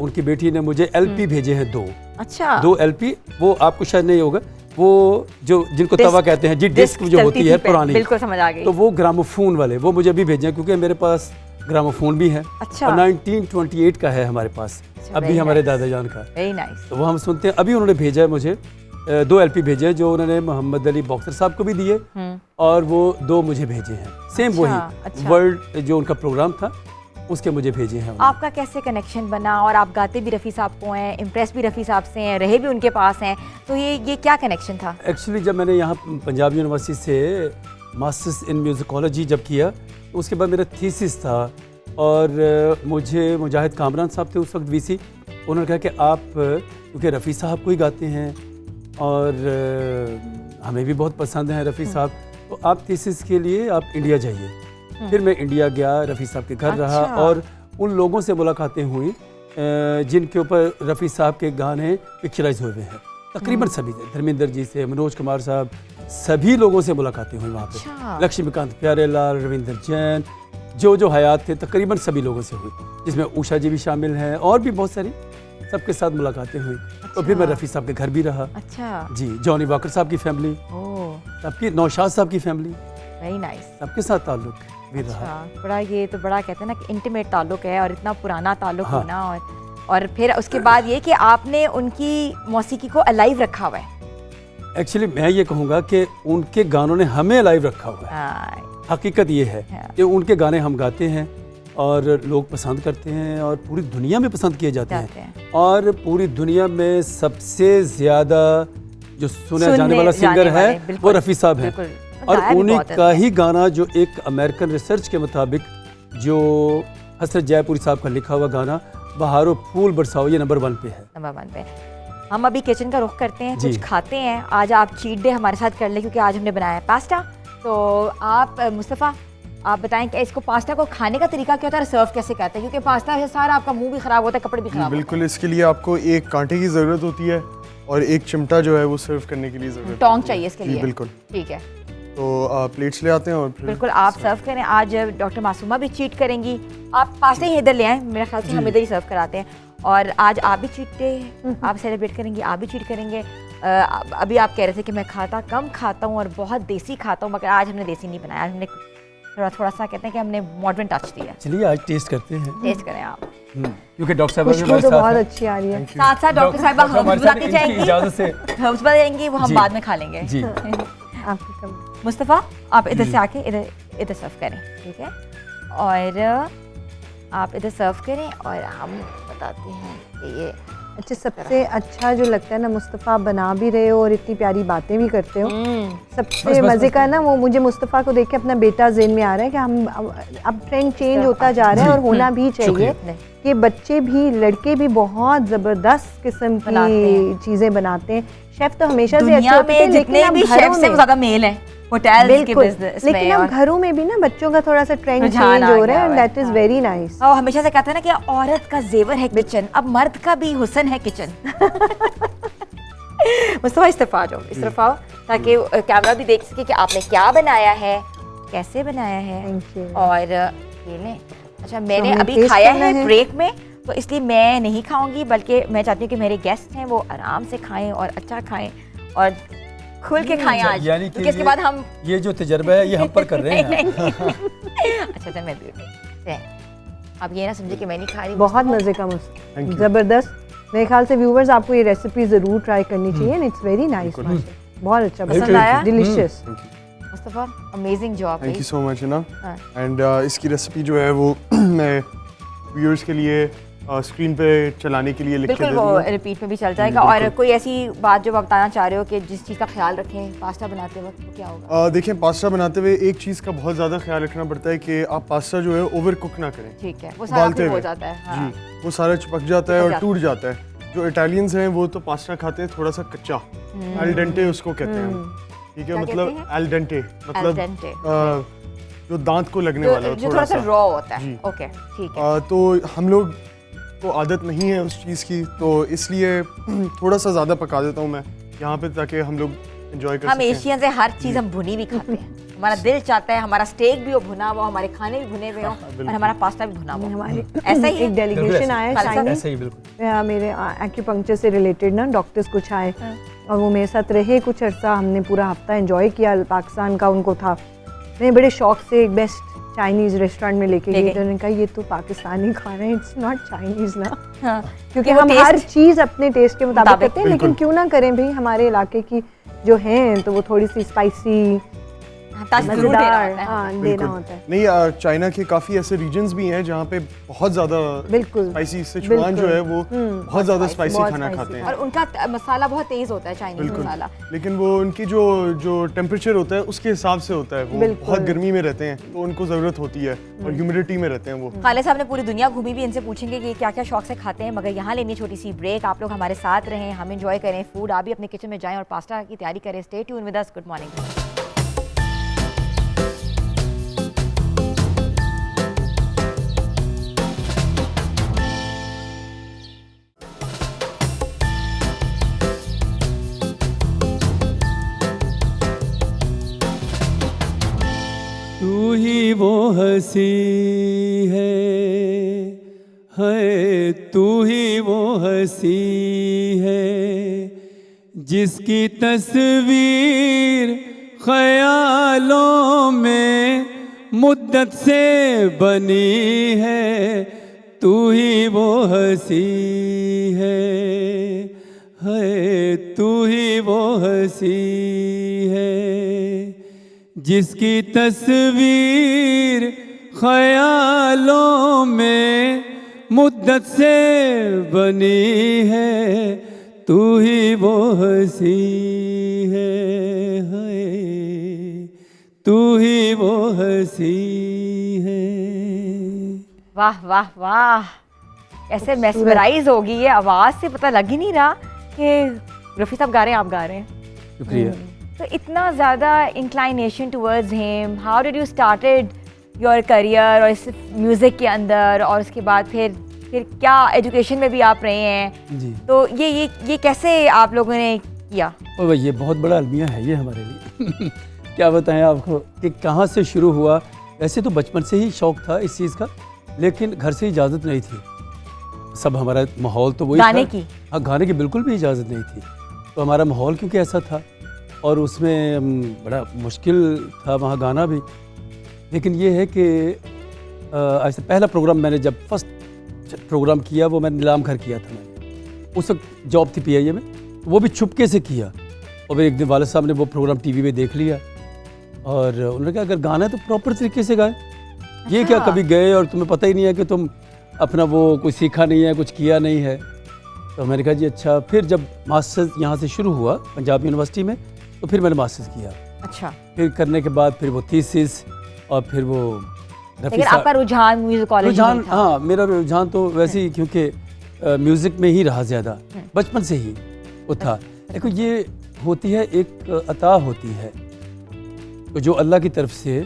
उनकी बेटी ने मुझे LP भेजे हैं 2। अच्छा, 2 LP, वो आपको शायद नहीं होगा, वो जो जिनको तवा कहते हैं जी, डिस्क जो होती है पुरानी, बिल्कुल समझ आ गई। तो वो ग्रामोफोन वाले वो मुझे अभी भेजे हैं, क्योंकि मेरे पास ग्रामोफोन भी है। अच्छा। और 1928 का है हमारे पास, अच्छा, अभी very हमारे nice। दादा जान का, वेरी नाइस। तो वो हम सुनते हैं। अभी उन्होंने भेजा है मुझे 2 LP भेजे हैं जो उन्होंने मोहम्मद अली बॉक्सर साहब को भी दिए और वो 2 मुझे भेजे हैं। सेम अच्छा, वही अच्छा। वर्ल्ड जो उनका प्रोग्राम था उसके मुझे भेजे हैं। आपका कैसे कनेक्शन बना? और आप गाते भी रफ़ी साहब को हैं, इम्प्रेस भी रफ़ी साहब से हैं, रहे भी उनके पास हैं, तो ये क्या कनेक्शन था? एक्चुअली जब मैंने यहाँ पंजाब यूनिवर्सिटी से मास्टर्स इन म्यूज़िकोलॉजी जब किया तो उसके बाद मेरा थीसिस था और मुझे मुजाहिद कामरान साहब थे उस वक्त वीसी, उन्होंने कहा कि आप क्योंकि रफ़ी साहब को ही गाते हैं और हमें भी बहुत पसंद हैं रफ़ी साहब, तो आप थीसिस के लिए आप इंडिया जाइए। फिर मैं इंडिया गया, रफ़ी साहब के घर रहा अच्छा। और उन लोगों से मुलाकातें हुई जिनके ऊपर रफ़ी साहब के गाने पिक्चराइज हुए हैं। तकरीबन सभी से, धर्मेंद्र जी से, मनोज कुमार साहब, सभी लोगों से मुलाकातें हुई वहाँ पे। अच्छा। लक्ष्मीकांत प्यारेलाल, रविंदर जैन, जो हयात थे तकरीबन सभी लोगों से हुई, जिसमें उषा जी भी शामिल हैं और भी बहुत सारी, सबके साथ मुलाकातें हुई। तो फिर मैं रफ़ी साहब के घर भी रहा। अच्छा जी, जॉनी वॉकर साहब की फैमिली, ओह सबकी, नौशाद साहब की फैमिली, वेरी नाइस। सबके साथ ताल्लुक भी रहा। अच्छा, बड़ा ये तो बड़ा कहते हैं ना कि इंटीमेट ताल्लुक है और इतना पुराना ताल्लुक हाँ। होना। और फिर उसके बाद ये कि आपने उनकी मौसीकी को अलाइव रखा हुआ है। एक्चुअली मैं ये कहूँगा कि उनके गानों ने हमें लाइव रखा हुआ है। हाँ, हकीकत ये है हाँ। कि उनके गाने हम गाते हैं और लोग पसंद करते हैं और पूरी दुनिया में पसंद किए जाते हैं। और पूरी दुनिया में सबसे ज़्यादा जो सुना जाने वाला सिंगर है वो रफ़ी साहब हैं। और उन्हीं का ही गाना जो एक अमेरिकन रिसर्च के मुताबिक जो हसरत जयपुरी साहब का लिखा हुआ गाना बहारो फूल बरसाओ, ये नंबर 1 पे है। नंबर 1 पे। हम अभी किचन का रुख करते हैं, जी। कुछ खाते हैं। आज आप चीट डे हमारे साथ कर लें क्योंकि आज हमने बनाया है पास्ता। तो आप मुस्तफ़ा आप बताएं कि इसको पास्ता को खाने का तरीका क्या होता है और सर्व कैसे करते हैं? क्योंकि पास्ता से सारा आपका मुंह भी ख़राब होता है, कपड़े भी ख़राब होते बिल्कुल, इसके लिए आपको एक कांटे की ज़रूरत होती है और एक चिमटा जो है वो सर्व करने के लिए ज़रूरत हैं। टोंग होती है। चाहिए इसके जी, लिए। बिल्कुल। ठीक है, तो प्लेट्स ले आते हैं और फिर बिल्कुल आप सर्व करें। आज डॉक्टर मासूमा भी चीट करेंगी। आप पास्ता ही इधर ले आएँ, मेरे ख्याल से हम इधर ही सर्व कराते हैं। और आज आप भी चीट डे आप सेलिब्रेट करेंगी, आप भी चीट करेंगे। अभी आप कह रहे थे कि मैं कम खाता हूँ और बहुत देसी खाता हूँ, मगर आज हमने देसी नहीं बनाया, हमने थोड़ा सा कहते हैं कि हमने मॉडर्न टच दिया। चलिए आज टेस्ट करते हैं। टेस्ट करें आप। क्योंकि डॉक्टर साहब खुशबू तो बहुत अच्छी आ रही है। साथ साथ डॉक्टर साहिबा हर्ब्स बताती जाएंगी, इजाज़त से हर्ब्स बताएंगी, वो हम जी। बाद में खा लेंगे। जी। आपकी कम मुस्तफ़ा आप इधर से आके इधर सर्व करें, ठीक है? और आप इधर सर्व करें और हम बताते हैं कि ये अच्छा, सबसे अच्छा जो लगता है ना मुस्तफ़ा, आप बना भी रहे हो और इतनी प्यारी बातें भी करते हो। सबसे मज़े का ना वो मुझे मुस्तफ़ा को देख के अपना बेटा ज़हन में आ रहा है कि हम अब ट्रेंड चेंज होता जा रहा है और होना भी चाहिए कि बच्चे भी, लड़के भी बहुत ज़बरदस्त किस्म की चीज़ें बनाते हैं। शेफ़ तो हमेशा से अच्छे दुनिया होते थे, में लेकिन जितने अब भी घरों शेफ से में ज़्यादा मेल है होटल्स के बिजनेस में। लेकिन अब घरों में भी ना बच्चों का थोड़ा सा ट्रेंड रुझान चेंज आ हो रहा गया है, है। That is very nice. और हमेशा से कहते हैं ना कि औरत का जेवर है किचन, अब मर्द का भी हुस्न है किचन। मुस्तफ़ा इस तरफ आ जाओ, इस तरफ आओ, ताकि कैमरा भी देख सके कि आपने क्या बनाया है, कैसे बनाया है। Thank you. और ये लें। अच्छा, मैंने हमें अभी taste खाया करना है है। ब्रेक में, तो इसलिए मैं नहीं खाऊंगी, बल्कि मैं चाहती हूँ कि मेरे गेस्ट हैं वो आराम से खाएं और अच्छा खाएं और खुल के खाएं आज, यानी कि क्योंकि इसके बाद हम ये जो तजर्बा है ये हम पर कर रहे हैं। अच्छा मैं भी आप ये ना समझे कि मैं नहीं खा रही। बहुत मज़े का Thank you. ज़बरदस्त। मेरे ख्याल से व्यूवर्स आपको ये रेसिपी ज़रूर ट्राई करनी चाहिए एंड इट्स वेरी नाइस। बहुत अच्छा, पसंद आया? Delicious. Mustafa amazing job thank है। यू सो मच है ना। हाँ। एंड इसकी रेसिपी जो है वो मैं व्यूअर्स के लिए स्क्रीन पे चलाने के लिए लिख के बिल्कुल दे वो दूंगा। रिपीट में भी चल जाएगा। और कोई ऐसी बात जो आप बताना चाह रहे हो कि जिस चीज़ का ख्याल रखें पास्ता बनाते वक्त, तो क्या होगा? देखें, पास्ता बनाते हुए एक चीज़ का बहुत ज़्यादा ख्याल रखना पड़ता है कि आप पास्ता जो है ओवर कुक ना करें। ठीक है, वो सारा उबालते कुक हो हुए। जाता है। हाँ। जी, वो सारा चिपक जाता है चिपक और जाता टूट जाता है। जो इटालियंस हैं वो तो पास्ता खाते हैं थोड़ा सा कच्चा, एल डेंटे उसको कहते हैं। ठीक है, क्या मतलब कहते हैं? एल डेंटे Al मतलब dente। जो दांत को लगने वाला हो जो थोड़ा सा रॉ होता है। जी। ओके, ठीक है। तो हम लोग को आदत नहीं है उस चीज़ की, तो इसलिए थोड़ा सा ज़्यादा पका देता हूँ मैं यहाँ पे, ताकि हम लोग एंजॉय कर हम सकें। एशियन से हर चीज़ हम भुनी भी खाते हैं। हमारा दिल चाहता है हमारा स्टेक भी हो भुना हुआ, हमारे खाने भी भुने हुए हो और हमारा पास्ता भी भुना हुआ। हमारे ऐसा ही एक डेलीगेशन आया खालसा चाइनीज, ऐसे ही बिल्कुल। मेरे एक्यूपंक्चर से रिलेटेड ना डॉक्टर्स कुछ आए और वो मेरे साथ रहे कुछ अर्सा। हमने पूरा हफ्ता एंजॉय किया। पाकिस्तान का उनको था। मैं बड़े शौक से एक बेस्ट चाइनीज़ रेस्टोरेंट में लेके ले गई गई। तो उन्होंने कहा ये तो पाकिस्तानी खाना है, इट्स नॉट चाइनीज़ ना। हाँ, क्योंकि वो हम taste- हर चीज़ अपने टेस्ट के मुताबिक मुताबिक, करते हैं, लेकिन बिल्कुल। क्यों ना करें भाई, हमारे इलाके की जो हैं तो वो थोड़ी सी स्पाइसी, टच जरूर देना मज़ेदार, होता है। हाँ देना बिल्कुल। होता है। नहीं, चाइना के काफ़ी ऐसे रीजन्स भी हैं जहाँ पे बहुत ज़्यादा बिल्कुल। स्पाइसी, सिचुआन जो बिल्कुल। है वो बहुत ज़्यादा स्पाइसी बहुत खाना spicy खाते हैं। और उनका मसाला बहुत तेज होता है, चाइनीज बिल्कुल, मसाला। लेकिन वो उनकी जो जो टेम्परेचर होता है उसके हिसाब से होता है। वो बिल्कुल। बहुत गर्मी में रहते हैं तो उनको ज़रूरत होती है, और ह्यूमिडिटी में रहते हैं वो। खालिद साहब ने पूरी दुनिया घूमी भी, इनसे पूछेंगे कि क्या क्या शौक से खाते हैं, मगर यहाँ लेनी है छोटी सी ब्रेक। आप लोग हमारे साथ रहें, हम एंजॉय करें फूड, आप भी अपने किचन में जाएं और पास्ता की तैयारी करें। Stay tune with us. Good morning. तू ही वो हंसी है तू ही वो हंसी है जिसकी तस्वीर ख्यालों में मुद्दत से बनी है। तू ही वो हंसी है तू ही वो हंसी है जिसकी तस्वीर ख्यालों में मुद्दत से बनी है। तू ही वो हंसी है तू ही वो हंसी है। वाह वाह वाह, ऐसे मेस्मराइज हो गई है आवाज़ से, पता लग ही नहीं रहा कि रफ़ी साहब गा रहे हैं, आप गा रहे हैं। शुक्रिया। तो इतना ज़्यादा inclination towards him, how did you started your career और इस म्यूज़िक के अंदर, और उसके बाद फिर क्या एजुकेशन में भी आप रहे हैं, जी, तो ये कैसे आप लोगों ने किया? और भाई ये बहुत बड़ा अलमिया है ये हमारे लिए। क्या बताएं आपको कि कहाँ से शुरू हुआ। वैसे तो बचपन से ही शौक़ था इस चीज़ का, लेकिन घर से इजाज़त नहीं थी। सब हमारा माहौल तो वही गाने था। की? हाँ, गाने की बिल्कुल भी इजाज़त नहीं थी। तो हमारा माहौल क्योंकि ऐसा था, और उसमें बड़ा मुश्किल था वहाँ गाना भी। लेकिन ये है कि ऐसे पहला प्रोग्राम मैंने जब फर्स्ट प्रोग्राम किया वो मैंने नीलाम घर किया था। मैंने उस वक्त जॉब थी PIA में, वो भी छुपके से किया। और फिर एक दिन वालिद साहब ने वो प्रोग्राम TV में देख लिया, और उन्होंने कहा अगर गाना है तो प्रॉपर तरीके से गाए। ये क्या कभी गए और तुम्हें पता ही नहीं है कि तुम अपना वो कुछ सीखा नहीं है, कुछ किया नहीं है। तो मैंने कहा जी अच्छा। फिर जब मास्टर्स यहाँ से शुरू हुआ पंजाब यूनिवर्सिटी में, तो फिर मैंने मास्टर्स किया। अच्छा, फिर करने के बाद फिर वो थीसिस, और फिर वो लेकिन आपका रुझान म्यूजिक कॉलेज रुझान, में था? हाँ मेरा रुझान तो वैसे ही क्योंकि म्यूज़िक में ही रहा ज़्यादा, बचपन से ही वो था। देखो ये होती है एक अता होती है तो जो अल्लाह की तरफ से,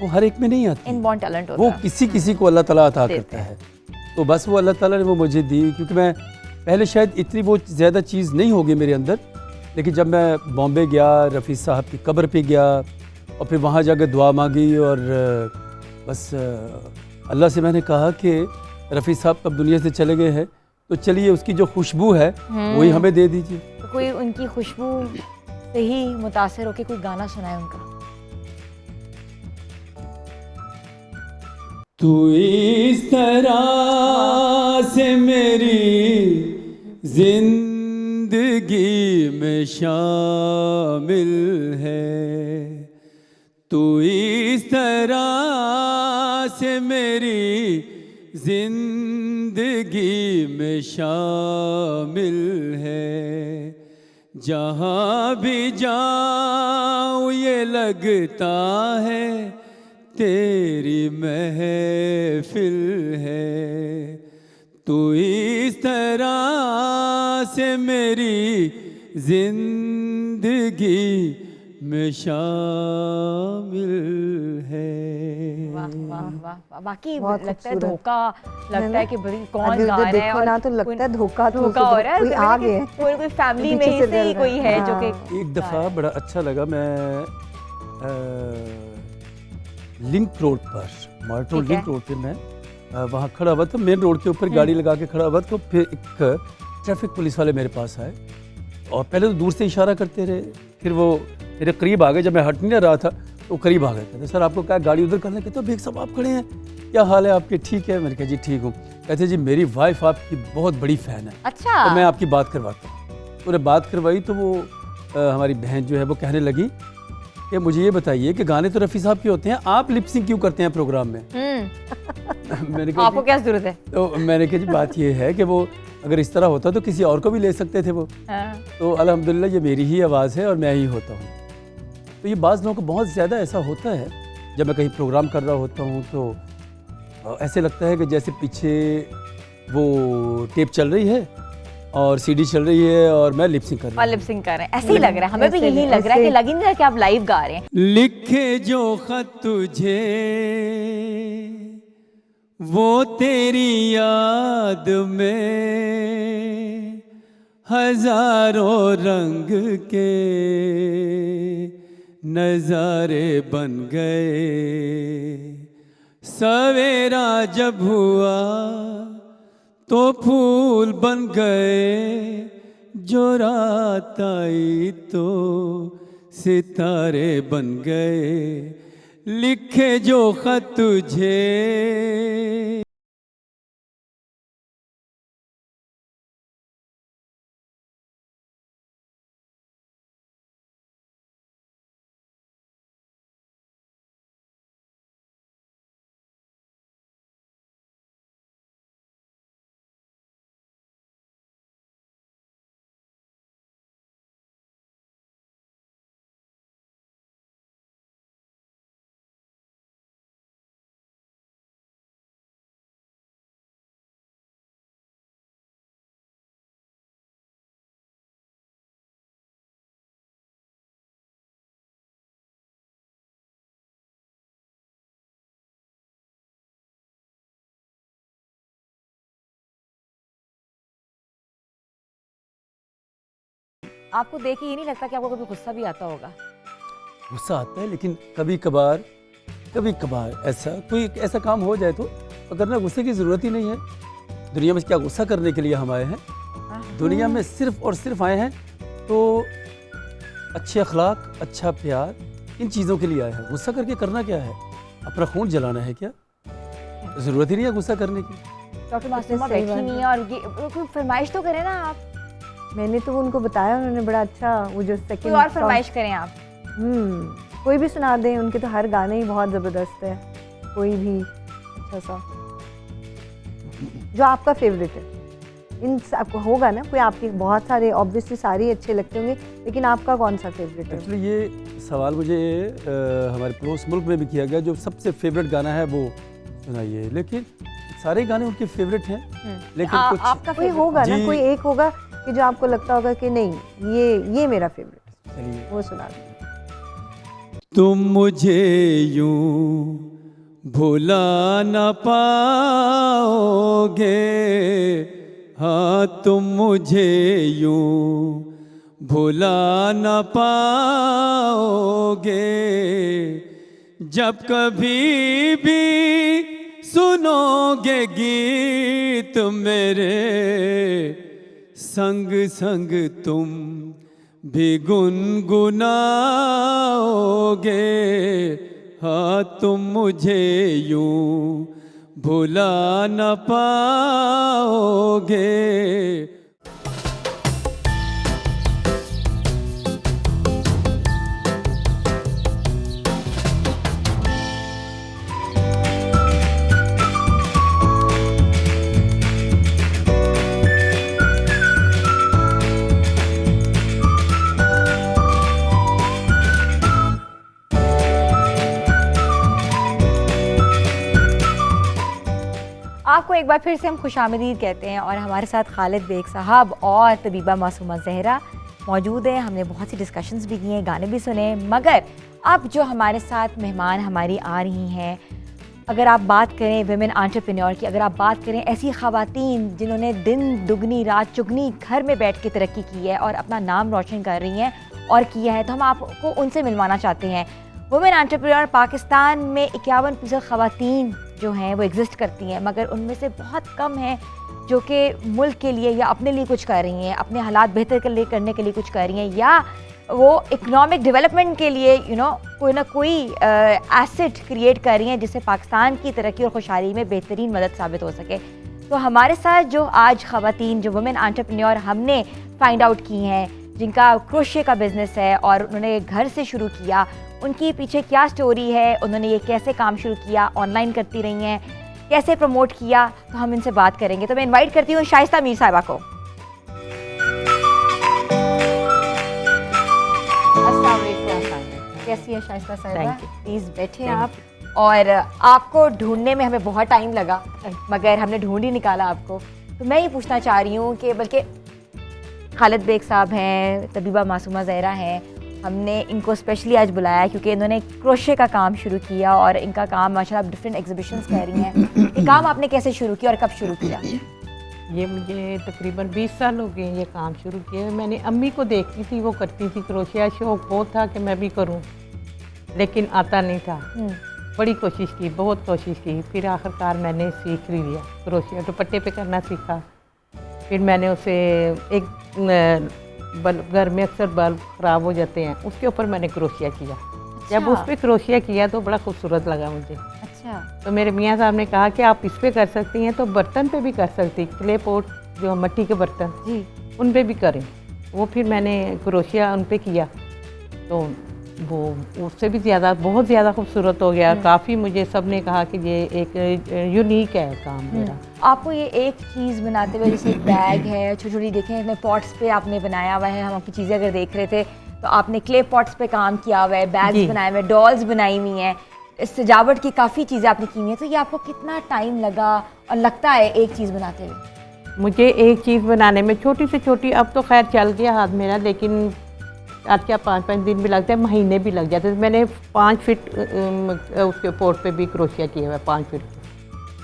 वो हर एक में नहीं आती। इनबॉर्न टैलेंट होता वो है। किसी किसी को अल्लाह ताला अता देते करता है। तो बस वो अल्लाह ताला ने वो मुझे दी, क्योंकि मैं पहले शायद इतनी वो ज़्यादा चीज़ नहीं होगी मेरे अंदर। लेकिन जब मैं बॉम्बे गया, रफ़ी साहब की कब्र पे गया, और फिर वहाँ जाकर दुआ मांगी, और बस अल्लाह से मैंने कहा कि रफ़ी साहब अब दुनिया से चले गए हैं, तो चलिए उसकी जो खुशबू है वही हमें दे दीजिए। तो कोई उनकी खुशबू से ही मुतासर होकर कोई गाना सुनाए उनका। तू इस तरह से मेरी जिंदगी में शामिल है, तू इस तरह से मेरी जिंदगी में शामिल है। जहाँ भी जाऊँ ये लगता है तेरी महफिल है। तू इस तरह से मेरी जिंदगी में शामिल है। वाह वाह वाह वाह। बाकी बहुत लगता है खूबसूरत। धोखा, लगता है कि बड़ी कौन अभी गा उधर रहा है, देखो और ना तो लगता है धोखा तो धोखा हो रहा है, कोई तो आ मैंने गया है। कि कोई फैमिली में पीछे ही से से चल ही रहा कोई है जो हाँ। कि एक दफ़ा बड़ा अच्छा लगा, मैं लिंक रोड पर, मार्ट रोड ठीक है। लिंक रोड पे मैं वहाँ खड़ा हुआ था, मेन रोड के ऊपर गाड़ी लगा के खड़ा हुआ। तो फिर एक ट्रैफिक पुलिस वाले मेरे पास आए, और पहले तो दूर से इशारा करते रहे, फिर वो मेरे करीब आ गए। जब मैं हट नहीं रहा था, वो करीब आ गए, कहते सर आपको क्या गाड़ी उधर करना है? कहते भेग साहब आप खड़े हैं, क्या हाल है आपके? ठीक है। मैंने कहा जी ठीक हूँ। कहते जी मेरी वाइफ आपकी बहुत बड़ी फ़ैन है, अच्छा। तो मैं आपकी बात करवाता हूँ। उन्होंने बात करवाई तो वो हमारी बहन जो है वो कहने लगी कि मुझे ये बताइए कि गाने तो रफ़ी साहब के होते हैं, आप लिपसिंग क्यों करते हैं प्रोग्राम में? मैंने कहा आपको क्या जरूरत है? तो मैंने कहा जी बात ये है कि वो अगर इस तरह होता तो किसी और को भी ले सकते थे वो। तो अल्हम्दुलिल्लाह ये मेरी ही आवाज़ है और मैं ही होता हूँ। तो ये बाज़ लोगों को बहुत ज़्यादा ऐसा होता है, जब मैं कहीं प्रोग्राम कर रहा होता हूँ तो ऐसे लगता है कि जैसे पीछे वो टेप चल रही है और सीडी चल रही है और मैं लिपसिंग कर रहा और हूँ। लिपसिंग कर रहे हैं, ऐसे ही लग रहा है हमें भी, यही लग रहा है कि लग ही नहीं रहा कि आप लाइव गा रहे हैं। लिखे जो खत तुझे वो तेरी याद में हजारों रंग के नजारे बन गए। सवेरा जब हुआ तो फूल बन गए, जो रात आई तो सितारे बन गए। लिखे जो खत तुझे। आपको देख के ये नहीं लगता कि आपको कभी गुस्सा भी आता होगा? गुस्सा आता है, लेकिन कभी कभार ऐसा काम हो जाए तो करना, गुस्से की ज़रूरत ही नहीं है। दुनिया में क्या गुस्सा करने के लिए हम आए हैं? दुनिया में सिर्फ और सिर्फ आए हैं तो अच्छे अखलाक, अच्छा प्यार, इन चीज़ों के लिए आए हैं। गुस्सा करके करना क्या है? अपना खून जलाना है क्या? ज़रूरत ही नहीं है गुस्सा करने की। डॉक्टर मासूमा बैठी नहीं है और ये कोई फरमाइश तो करें ना आप। मैंने तो उनको बताया, उन्होंने बड़ा अच्छा वो जो सेकंड कोई और फरमाइश करें आप। कोई भी सुना दें, उनके तो हर गाने ही बहुत ज़बरदस्त है। कोई भी अच्छा सा जो आपका फेवरेट है। इन आपको होगा ना कोई, आपके बहुत सारे ऑब्वियसली सारे अच्छे लगते होंगे, लेकिन आपका कौन सा फेवरेट है? एक्चुअली ये सवाल मुझे हमारे पड़ोस मुल्क में भी किया गया, जो सबसे फेवरेट गाना है वो सुनाइए। लेकिन सारे गाने उनके फेवरेट हैं, लेकिन कुछ आपका कोई होगा ना, कोई एक होगा कि जो आपको लगता होगा कि नहीं ये मेरा फेवरेट, चलिए। वो सुना दो। तुम मुझे यूं भुला न पाओगे, हाँ तुम मुझे यूं भुला न पाओगे, जब कभी भी सुनोगे गीत मेरे, संग संग तुम भी गुनगुनाओगे, हाँ तुम मुझे यूं भुला न पाओगे। आपको एक बार फिर से हम खुशामदीद कहते हैं और हमारे साथ खालिद बेग साहब और तबीबा मासूमा ज़हरा मौजूद हैं। हमने बहुत सी डिस्कशंस भी की हैं, गाने भी सुने, मगर अब जो हमारे साथ मेहमान हमारी आ रही हैं, अगर आप बात करें विमेन एंटरप्रेन्योर की, अगर आप बात करें ऐसी ख़वातीन जिन्होंने दिन दुगनी रात चुगनी घर में बैठ के तरक्की की है और अपना नाम रोशन कर रही हैं और किया है, तो हम आपको उनसे मिलवाना चाहते हैं। वुमेन एंटरप्रेन्योर पाकिस्तान में 51% ख़वातीन जो हैं वो एग्जिस्ट करती हैं, मगर उनमें से बहुत कम हैं जो कि मुल्क के लिए या अपने लिए कुछ कर रही हैं, अपने हालात बेहतर करने के लिए कुछ कर रही हैं, या वो इकोनॉमिक डेवलपमेंट के लिए कोई ना कोई एसेट क्रिएट कर रही हैं जिससे पाकिस्तान की तरक्की और खुशहाली में बेहतरीन मदद साबित हो सके। तो हमारे साथ जो आज ख़वातीन जो वुमेन एंटरप्रेन्योर हमने फाइंड आउट की हैं, जिनका क्रोशे का बिज़नेस है और उन्होंने घर से शुरू किया, उनकी पीछे क्या स्टोरी है, उन्होंने ये कैसे काम शुरू किया, ऑनलाइन करती रही हैं, कैसे प्रमोट किया, तो हम इनसे बात करेंगे। तो मैं इनवाइट करती हूँ शाइस्ता मीर साहिबा को। कैसी है शाइस्ता साहिबा? प्लीज़ बैठे आप। और आपको ढूंढने में हमें बहुत टाइम लगा, मगर हमने ढूंढ ही निकाला आपको। तो मैं ये पूछना चाह रही हूँ कि बल्कि खालिद बेग साहब हैं, तबीबा मासूमा ज़हरा हैं, हमने इनको स्पेशली आज बुलाया क्योंकि इन्होंने क्रोशे का काम शुरू किया और इनका काम माशाल्लाह डिफरेंट एग्जीबिशंस कह रही हैं। ये काम आपने कैसे शुरू किया और कब शुरू किया? ये मुझे तकरीबन 20 साल हो गए ये काम शुरू किए। मैंने अम्मी को देखती थी, वो करती थी क्रोशिया, शौक बहुत था कि मैं भी करूं, लेकिन आता नहीं था। बड़ी कोशिश की, बहुत कोशिश की, फिर आखिरकार मैंने सीख लिया क्रोशिया, दुपट्टे पे करना सीखा। फिर मैंने उसे एक बल्ब, घर में अक्सर बल्ब ख़राब हो जाते हैं, उसके ऊपर मैंने क्रोशिया किया। जब उस पर क्रोशिया किया तो बड़ा खूबसूरत लगा मुझे। अच्छा। तो मेरे मियाँ साहब ने कहा कि आप इस पे कर सकती हैं तो बर्तन पे भी कर सकती, क्ले पॉट जो मिट्टी के बर्तन जी, उन पे भी करें। वो फिर मैंने क्रोशिया उन पे किया तो वो उससे भी ज़्यादा, बहुत ज़्यादा खूबसूरत हो गया। काफ़ी मुझे सब ने कहा कि ये एक यूनिक है काम मेरा। आपको ये एक चीज़ बनाते हुए, जैसे एक बैग है, छोटी छोटी देखें इसमें पॉट्स पे आपने बनाया हुआ है, हम आपकी चीज़ें अगर देख रहे थे तो आपने क्ले पॉट्स पे काम किया हुआ है, बैग्स बनाए हुए, डॉल्स बनाई हुई हैं, सजावट की काफ़ी चीज़ें आपने की हुई हैं। तो ये आपको कितना टाइम लगा और लगता है एक चीज़ बनाते हुए? मुझे एक चीज़ बनाने में छोटी से छोटी, अब तो खैर चल गया हाथ मेरा, लेकिन आज क्या 5-5 दिन भी लगते हैं, महीने भी लग जाते हैं। मैंने 5 फीट उसके पोर्ट पे भी क्रोशिया किया हुआ है, 5 फीट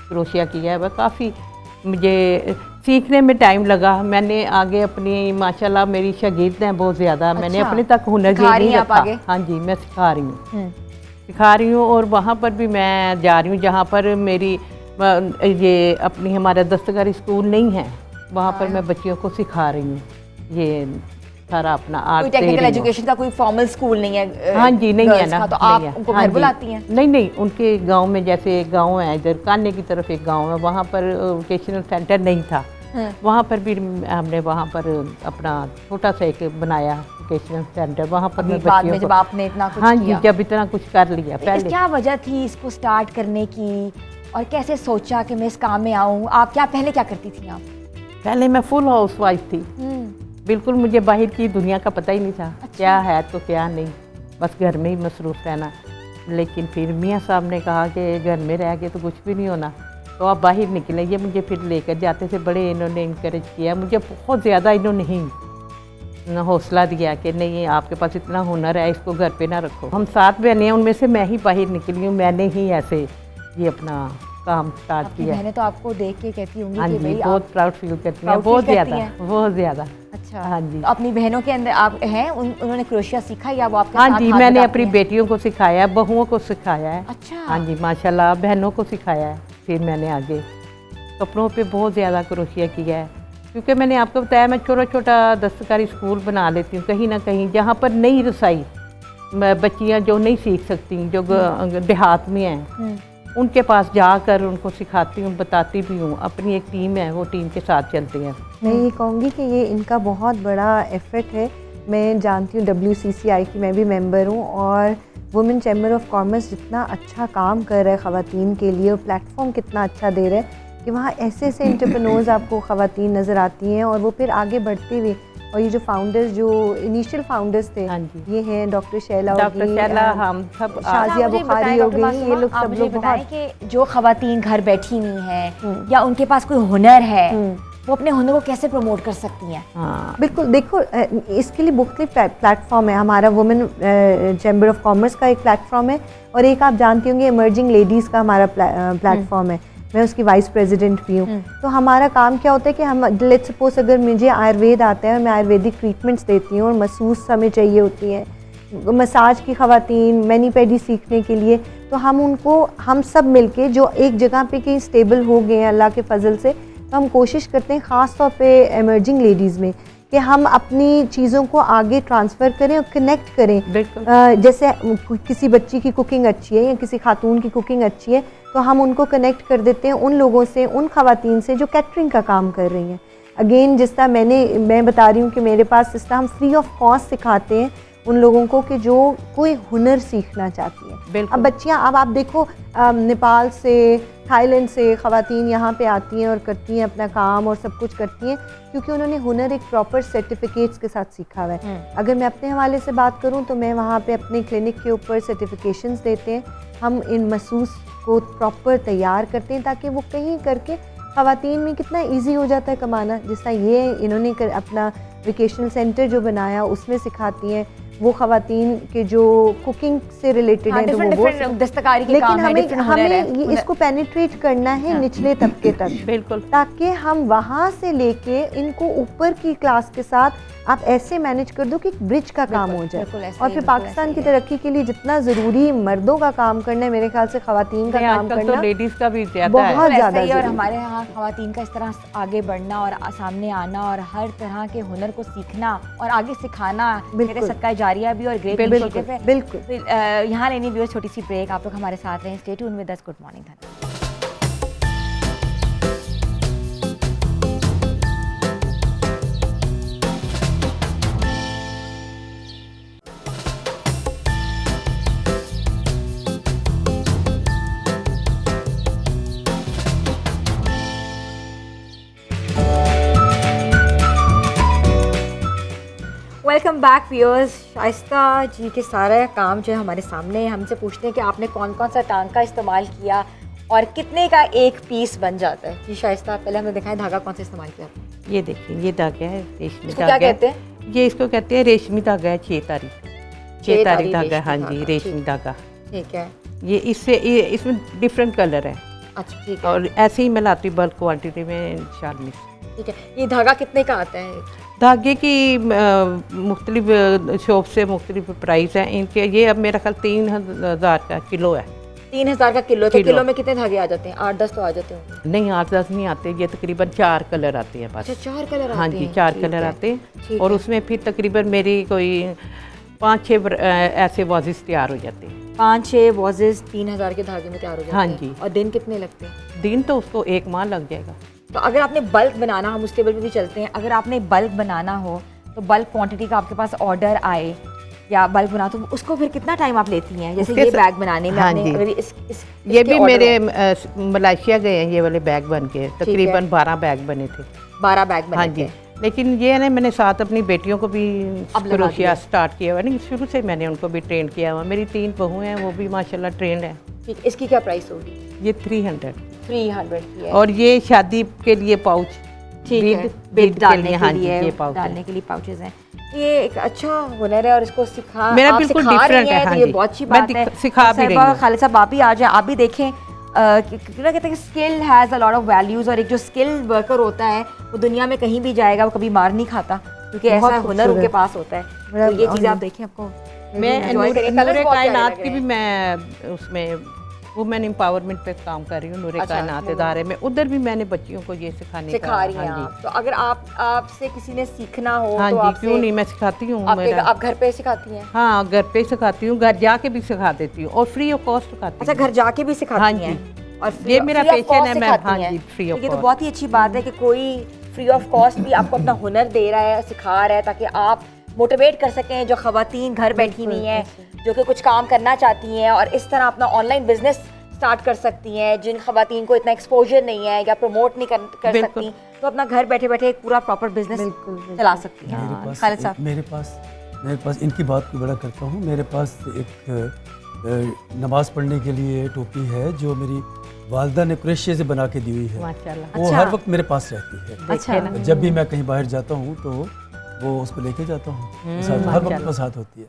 क्रोशिया किया है। काफ़ी मुझे सीखने में टाइम लगा। मैंने आगे अपनी, माशाल्लाह मेरी शागिर्द हैं बहुत ज़्यादा। मैंने अपने तक हुनर नहीं रखा। हाँ जी, मैं सिखा रही हूँ और वहाँ पर भी मैं जा रही हूँ जहाँ पर मेरी ये अपनी हमारा दस्तकारी स्कूल नहीं है, वहाँ पर मैं बच्चियों को सिखा रही हूँ। ये सारा अपना आर्ट, टेक्निकल एजुकेशन का कोई फॉर्मल स्कूल नहीं है? हाँ जी, नहीं है ना। तो आप उनको घर बुलाती हैं? नहीं, उनके गांव में, जैसे गांव है इधर कान्ने की तरफ एक गांव है, वहाँ पर वोकेशनल सेंटर नहीं था। वहाँ पर भी हमने वहाँ पर अपना छोटा सा एक बनाया वोकेशनल सेंटर। वहाँ पर मैं बाद में जब आपने इतना कुछ हाँ किया? जी, जब इतना कुछ कर लिया। पहले क्या वजह थी इसको स्टार्ट करने की और कैसे सोचा कि मैं इस काम में आऊँ? आप पहले क्या करती थी आप? पहले मैं फुल हाउस वाइफ थी, बिल्कुल मुझे बाहर की दुनिया का पता ही नहीं था। अच्छा। क्या है तो क्या नहीं, बस घर में ही मसरूफ़ रहना। लेकिन फिर मियाँ साहब ने कहा कि घर में रह के तो कुछ भी नहीं होना, तो आप बाहर निकलें। ये मुझे फिर लेकर जाते थे, बड़े इन्होंने इंकरेज किया मुझे, बहुत ज़्यादा इन्होंने ही हौसला दिया कि नहीं आपके पास इतना हुनर है, इसको घर पे ना रखो। हम 7 बहनें हैं, उनमें से मैं ही बाहर निकली हूँ, मैंने ही ऐसे ये अपना काम स्टार्ट किया। मैंने तो आपको देख के कहती हूँ हाँ जी, बहुत प्राउड फील करती हैं, बहुत ज़्यादा। अच्छा। हाँ जी। तो अपनी बहनों के अंदर आप हैं, उन्होंने क्रोशिया सीखा या वो आपके हाँ साथ? जी, मैंने अपनी बेटियों को सिखाया, बहुओं को सिखाया है। अच्छा। हाँ जी, माशाल्लाह बहनों को सिखाया है। फिर मैंने आगे कपड़ों पे बहुत ज़्यादा क्रोशिया किया है, क्योंकि मैंने आपको बताया मैं छोटा छोटा दस्तकारी स्कूल बना लेती हूँ कहीं ना कहीं, जहाँ पर नई रसाई बच्चियाँ जो नहीं सीख सकती, जो देहात में हैं, उनके पास जाकर उनको सिखाती हूँ, बताती भी हूँ। अपनी एक टीम है, वो टीम के साथ चलते हैं। मैं ये कहूँगी कि ये इनका बहुत बड़ा एफर्ट है। मैं जानती हूँ WCCI की मैं भी मेंबर हूँ, और वुमेन चैम्बर ऑफ कॉमर्स जितना अच्छा काम कर रहा है ख़वातीन के लिए, और प्लेटफॉर्म कितना अच्छा दे रहा है कि वहाँ ऐसे ऐसे एंटरप्रेन्योर्स आपको ख़वातीन नज़र आती हैं, और वो फिर आगे बढ़ते हुए। और ये जो फाउंडर्स, जो इनिशियल फाउंडर्स थे, ये हैं डॉक्टर शैला, हम सब, शाजिया बुखारी हो गई, ये लोग सब लोग बताएं कि जो ख़वातीन घर बैठी हुई हैं या उनके पास कोई हुनर है, वो अपने हुनर को कैसे प्रमोट कर सकती हैं? हाँ बिल्कुल, देखो इसके लिए मुख्तलिफ प्लेटफॉर्म है। हमारा वुमेन चैम्बर ऑफ कॉमर्स का एक प्लेटफॉर्म है, और एक आप जानती होंगे इमर्जिंग लेडीज़ का हमारा प्लेटफॉर्म है। मैं उसकी वाइस प्रेसिडेंट भी हूँ। तो हमारा काम क्या होता है कि हम, लेट्स सपोज अगर मुझे आयुर्वेद आता है और मैं आयुर्वेदिक ट्रीटमेंट्स देती हूँ, और मसूस हमें चाहिए होती हैं, मसाज की ख़वातीन, मैनी पेडी सीखने के लिए, तो हम सब मिलके जो एक जगह पे कहीं स्टेबल हो गए हैं अल्लाह के फजल से, तो हम कोशिश करते हैं ख़ास तौर पे इमर्जिंग लेडीज़ में कि हम अपनी चीज़ों को आगे ट्रांसफ़र करें और कनेक्ट करें। बिल्कुल। जैसे किसी बच्ची की कुकिंग अच्छी है या किसी खातून की कुकिंग अच्छी है तो हम उनको कनेक्ट कर देते हैं उन लोगों से, उन ख़वातीन से जो कैटरिंग का काम कर रही हैं। अगेन जिस तरह मैं बता रही हूँ कि मेरे पास इस तरह हम फ्री ऑफ कॉस्ट सिखाते हैं उन लोगों को कि जो कोई हुनर सीखना चाहती है। बिल्कुल। अब बच्चियाँ, अब आप देखो नेपाल से, थाईलैंड से ख़वातीन यहाँ पे आती हैं और करती हैं अपना काम और सब कुछ करती हैं क्योंकि उन्होंने हुनर एक प्रॉपर सर्टिफिकेट्स के साथ सीखा हुआ है। अगर मैं अपने हवाले से बात करूँ तो मैं वहाँ पे अपने क्लिनिक के ऊपर सर्टिफिकेशंस देते हैं। हम इन मसूस को प्रॉपर तैयार करते हैं ताकि वो कहीं करके ख़वातीन में कितना इजी हो जाता है कमाना। जिस तरह ये इन्होंने अपना वेकेशनल सेंटर जो बनाया उसमें सिखाती हैं वो ख़वातीन के जो कुकिंग से रिलेटेड है, तो वो दस्तकारी के लेकिन काम है, हमें different हुनर है। ये इसको पेनिट्रेट करना है निचले तबके तक, बिल्कुल। ताकि हम वहाँ से लेके इनको ऊपर की क्लास के साथ आप ऐसे मैनेज कर दो कि एक ब्रिज का काम हो जाए। बिल्कुल ऐसा और ही, फिर बिल्कुल पाकिस्तान ऐसा की ही है। तरक्की के लिए जितना ज़रूरी मर्दों का काम करना है, मेरे ख्याल से ख़वातीन का नहीं, काम आजकल तो करना लेडीज़ का भी ज़्यादा बहुत है। बिल्कुल ऐसा ज़्यादा ही है। और ज़रूरी। हमारे यहाँ ख़वातीन का इस तरह आगे बढ़ना और सामने आना और हर तरह के हुनर को सीखना और आगे सिखाना मेरे बिल्कुल। सदका जारिया भी और ग्रेट बिल्कुल इनिशिएटिव है। बिल्कुल। तो, यहाँ लेनी व्यूअर्स छोटी सी ब्रेक, आप लोग हमारे साथ रहें। Stay tuned with us. Good morning धन्यवाद। Welcome back viewers. Shaista ji के सारा काम जो है हमारे सामने है। हमसे पूछते हैं कि आपने कौन कौन सा टांका इस्तेमाल किया और कितने का एक पीस बन जाता है। जी शाइस्ता, पहले हमें दिखाएं धागा कौन सा इस्तेमाल किया आपने। ये देखिए, ये धागा है रेशमी इसको क्या धागा है। कहते हैं? ये इसको कहते हैं रेशमी धागा है। 6 तारीख 6 तारीख धागा है। हाँ जी, रेशमी रेशमी धागा। ठीक है। ये इसमें डिफरेंट कलर है अच्छा ठीक है, और ऐसे ही मैं लाती हूँ बल्क क्वांटिटी में शाल में। ठीक है। ये धागा कितने का आता है? धागे की मुख्तलिफ शॉप से मुख्तलिफ प्राइस है इनके। ये अब मेरा ख्याल 3000 का किलो है। 3000 का किलो। तो किलो। किलो में कितने धागे आ जाते हैं? 8-10 तो आ जाते होंगे। नहीं, 8-10 नहीं आते। ये तकरीबन 4 कलर आते हैं बस। अच्छा 4 कलर आते हैं। हाँ जी, 4 ठीक कलर है, आते हैं। ठीक और है। उसमें फिर तकरीबन मेरी कोई 5-6 ऐसे वाजिस तैयार हो जाते हैं। 5-6 वॉजेस 3000 के धागे में तैयार हो जाते हाँ हैं। जी। और दिन कितने लगते हैं? दिन तो उसको 1 माह लग जाएगा। तो अगर आपने बल्क बनाना, हम उस टेबल पे भी चलते हैं, अगर आपने बल्क बनाना हो तो बल्क क्वांटिटी का आपके पास ऑर्डर आए या बल्क बना तो उसको फिर कितना टाइम आप लेती हैं? जैसे उसके ये बैग बनाने में हाँ आपने जी। अगर ये इसके भी order मेरे हो, मलेशिया गए हैं ये वाले बैग बन के। तकरीबन 12 बैग बने थे। 12 बैग बने हाँ थे। जी। लेकिन ये है ना, मैंने साथ अपनी बेटियों को भी अब लगा क्रोशिया दिया। स्टार्ट किया हुआ है। नहीं, शुरू से मैंने उनको भी ट्रेन किया हुआ। मेरी 3 बहू हैं, वो भी माशाल्लाह ट्रेंड है। ठीक, इसकी क्या प्राइस होगी? ये 300। 300 की है। और ये शादी के लिए पाउच, ठीक है, बीड बीड डालने के हाँ जी, लिए, ये पाउच डालने है। के लिए पाउचेस हैं। ये एक अच्छा हुनर है और इसको मेरा आप बिल्कुल सिखा रही different है, हैं, तो हाँ ये जी। बहुत अच्छी मैं बात है। सिखा भी रही हूँ। खालिद साहब आप भी आ जाए, आप भी देखें। कहते हैं कि skill has a lot of values और एक जो स्किल वर्कर होता है वो दुनिया में कहीं भी जाएगा, वो कभी मार नहीं खाता क्योंकि ऐसा बहुत हुनर खूबसूरत। उनके पास होता है। बड़ा तो ये चीज़ आप और- देखें, आपको मैं enjoy करें। Colours नूरे बहुत प्यारे कायनात लग की रहे भी मैं उसमें वुमेन एम्पावरमेंट पे काम कर रही हूँ। नूरे अच्छा, कायनात women- इदारे में, उधर भी मैंने बच्चियों को ये सिखाने सिखा रही हैं हाँ आप। तो अगर आपसे किसी ने सीखना हो जी, हाँ तो जी, आपसे क्यों नहीं, मैं सिखाती हूँ। मेरा आप घर पे सिखाती हैं? हाँ, घर पे सिखाती हूँ, घर जाके भी सिखा देती हूँ और फ्री ऑफ कॉस्ट सिखाती अच्छा, हूँ। घर जाके भी सिखाती हाँ हैं? जी। और ये मेरा free of passion cost है, मैं सिखाती हाँ हैं? जी, free of ये तो cost। बहुत ही अच्छी बात है कि कोई फ्री ऑफ कॉस्ट भी आपको अपना हुनर दे रहा है, सिखा रहा है, ताकि आप मोटिवेट कर सकें जो ख़वातीन घर बैठी हुई हैं, जो कि कुछ काम करना चाहती हैं और इस तरह अपना ऑनलाइन बिजनेस स्टार्ट कर सकती हैं, जिन ख़वातीन को इतना एक्सपोजर नहीं है या प्रमोट नहीं कर बिल्कुल। सकती, तो अपना घर बैठे बैठे एक पूरा प्रॉपर बिजनेस बिल्कुल, बिल्कुल। चला सकती हैं। खालिद साहब, मेरे पास इनकी बात को बड़ा करता हूँ। मेरे पास एक नमाज पढ़ने के लिए टोपी है जो मेरी वालदा ने क्रोशिया से बना के दी हुई है। माशाल्लाह। वो अच्छा। हर वक्त मेरे पास रहती है। अच्छा। देखिए ना। जब भी मैं कहीं बाहर जाता हूँ तो वो उसको लेके जाता हूँ, हर वक्त माशाल्लाह। मेरे साथ होती है।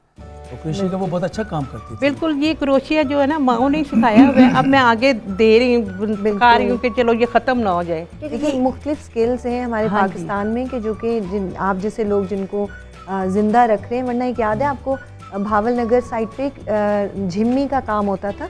तो क्रोशिया का वो बहुत अच्छा काम करती थी। बिल्कुल, ये क्रोशिया जो है ना, माओ ने सिखाया हुआ है। अब मैं आगे दे रही हूँ, सिखा रही हूँ कि चलो ये ख़त्म ना हो जाए। देखिए मुख्तलिफ स्किल्स हैं हमारे हाँ जी। पाकिस्तान में कि जो कि आप जैसे लोग जिनको ज़िंदा रख रहे हैं। वरना एक याद है आपको, भावल नगर साइड पे एक झिम्मी का काम होता था,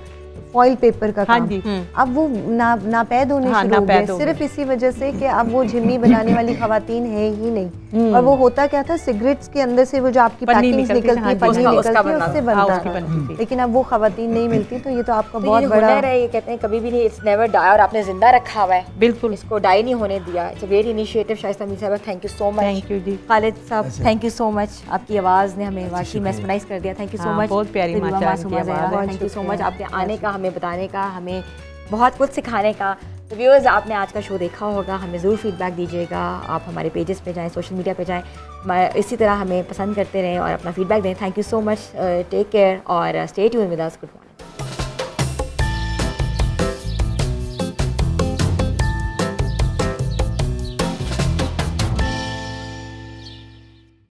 फॉइल पेपर का हाँ काम। जी। अब वो नापैद होने हाँ, शुरू हो गए नापैद हो सिर्फ इसी वजह से कि अब वो झिम्मी बनाने वाली ख़वातीन है ही नहीं। और वो होता क्या था, सिगरेट्स के अंदर से वो जो आपकी पन्नी पैकिंग्स निकलती निकलती है, है, हाँ, पन्नी उसका निकलती है, बनता उससे था। बनता उसकी बनती था। थी। लेकिन अब वो खवातीन नहीं मिलती, तो ये तो आपका तो बहुत ये बड़ा हुनर है, ये कहते हैं कभी भी नहीं, इट्स नेवर डाई, और आपने जिंदा रखा हुआ है, बिल्कुल। इसको डाई नहीं होने दिया। It's a great initiative Shaista Mir साहब, thank you so much. Thank you ji. Khalid साहब थैंक यू सो मच, आपकी आवाज़ ने हमें वाकई मेस्मराइज कर दिया, थैंक यू सो हाँ, मच। बहुत प्यारी माशाअल्लाह इनकी आवाज़ है। थैंक यू सो मच आपके आने का, हमें बताने का, हमें बहुत कुछ सिखाने का। तो व्यूअर्स, आपने आज का शो देखा होगा, हमें ज़रूर फीडबैक दीजिएगा, आप हमारे पेजेस पे जाएं, सोशल मीडिया पे जाएं, इसी तरह हमें पसंद करते रहें और अपना फीडबैक दें। Thank you so much, take care और stay tuned with us. Good morning.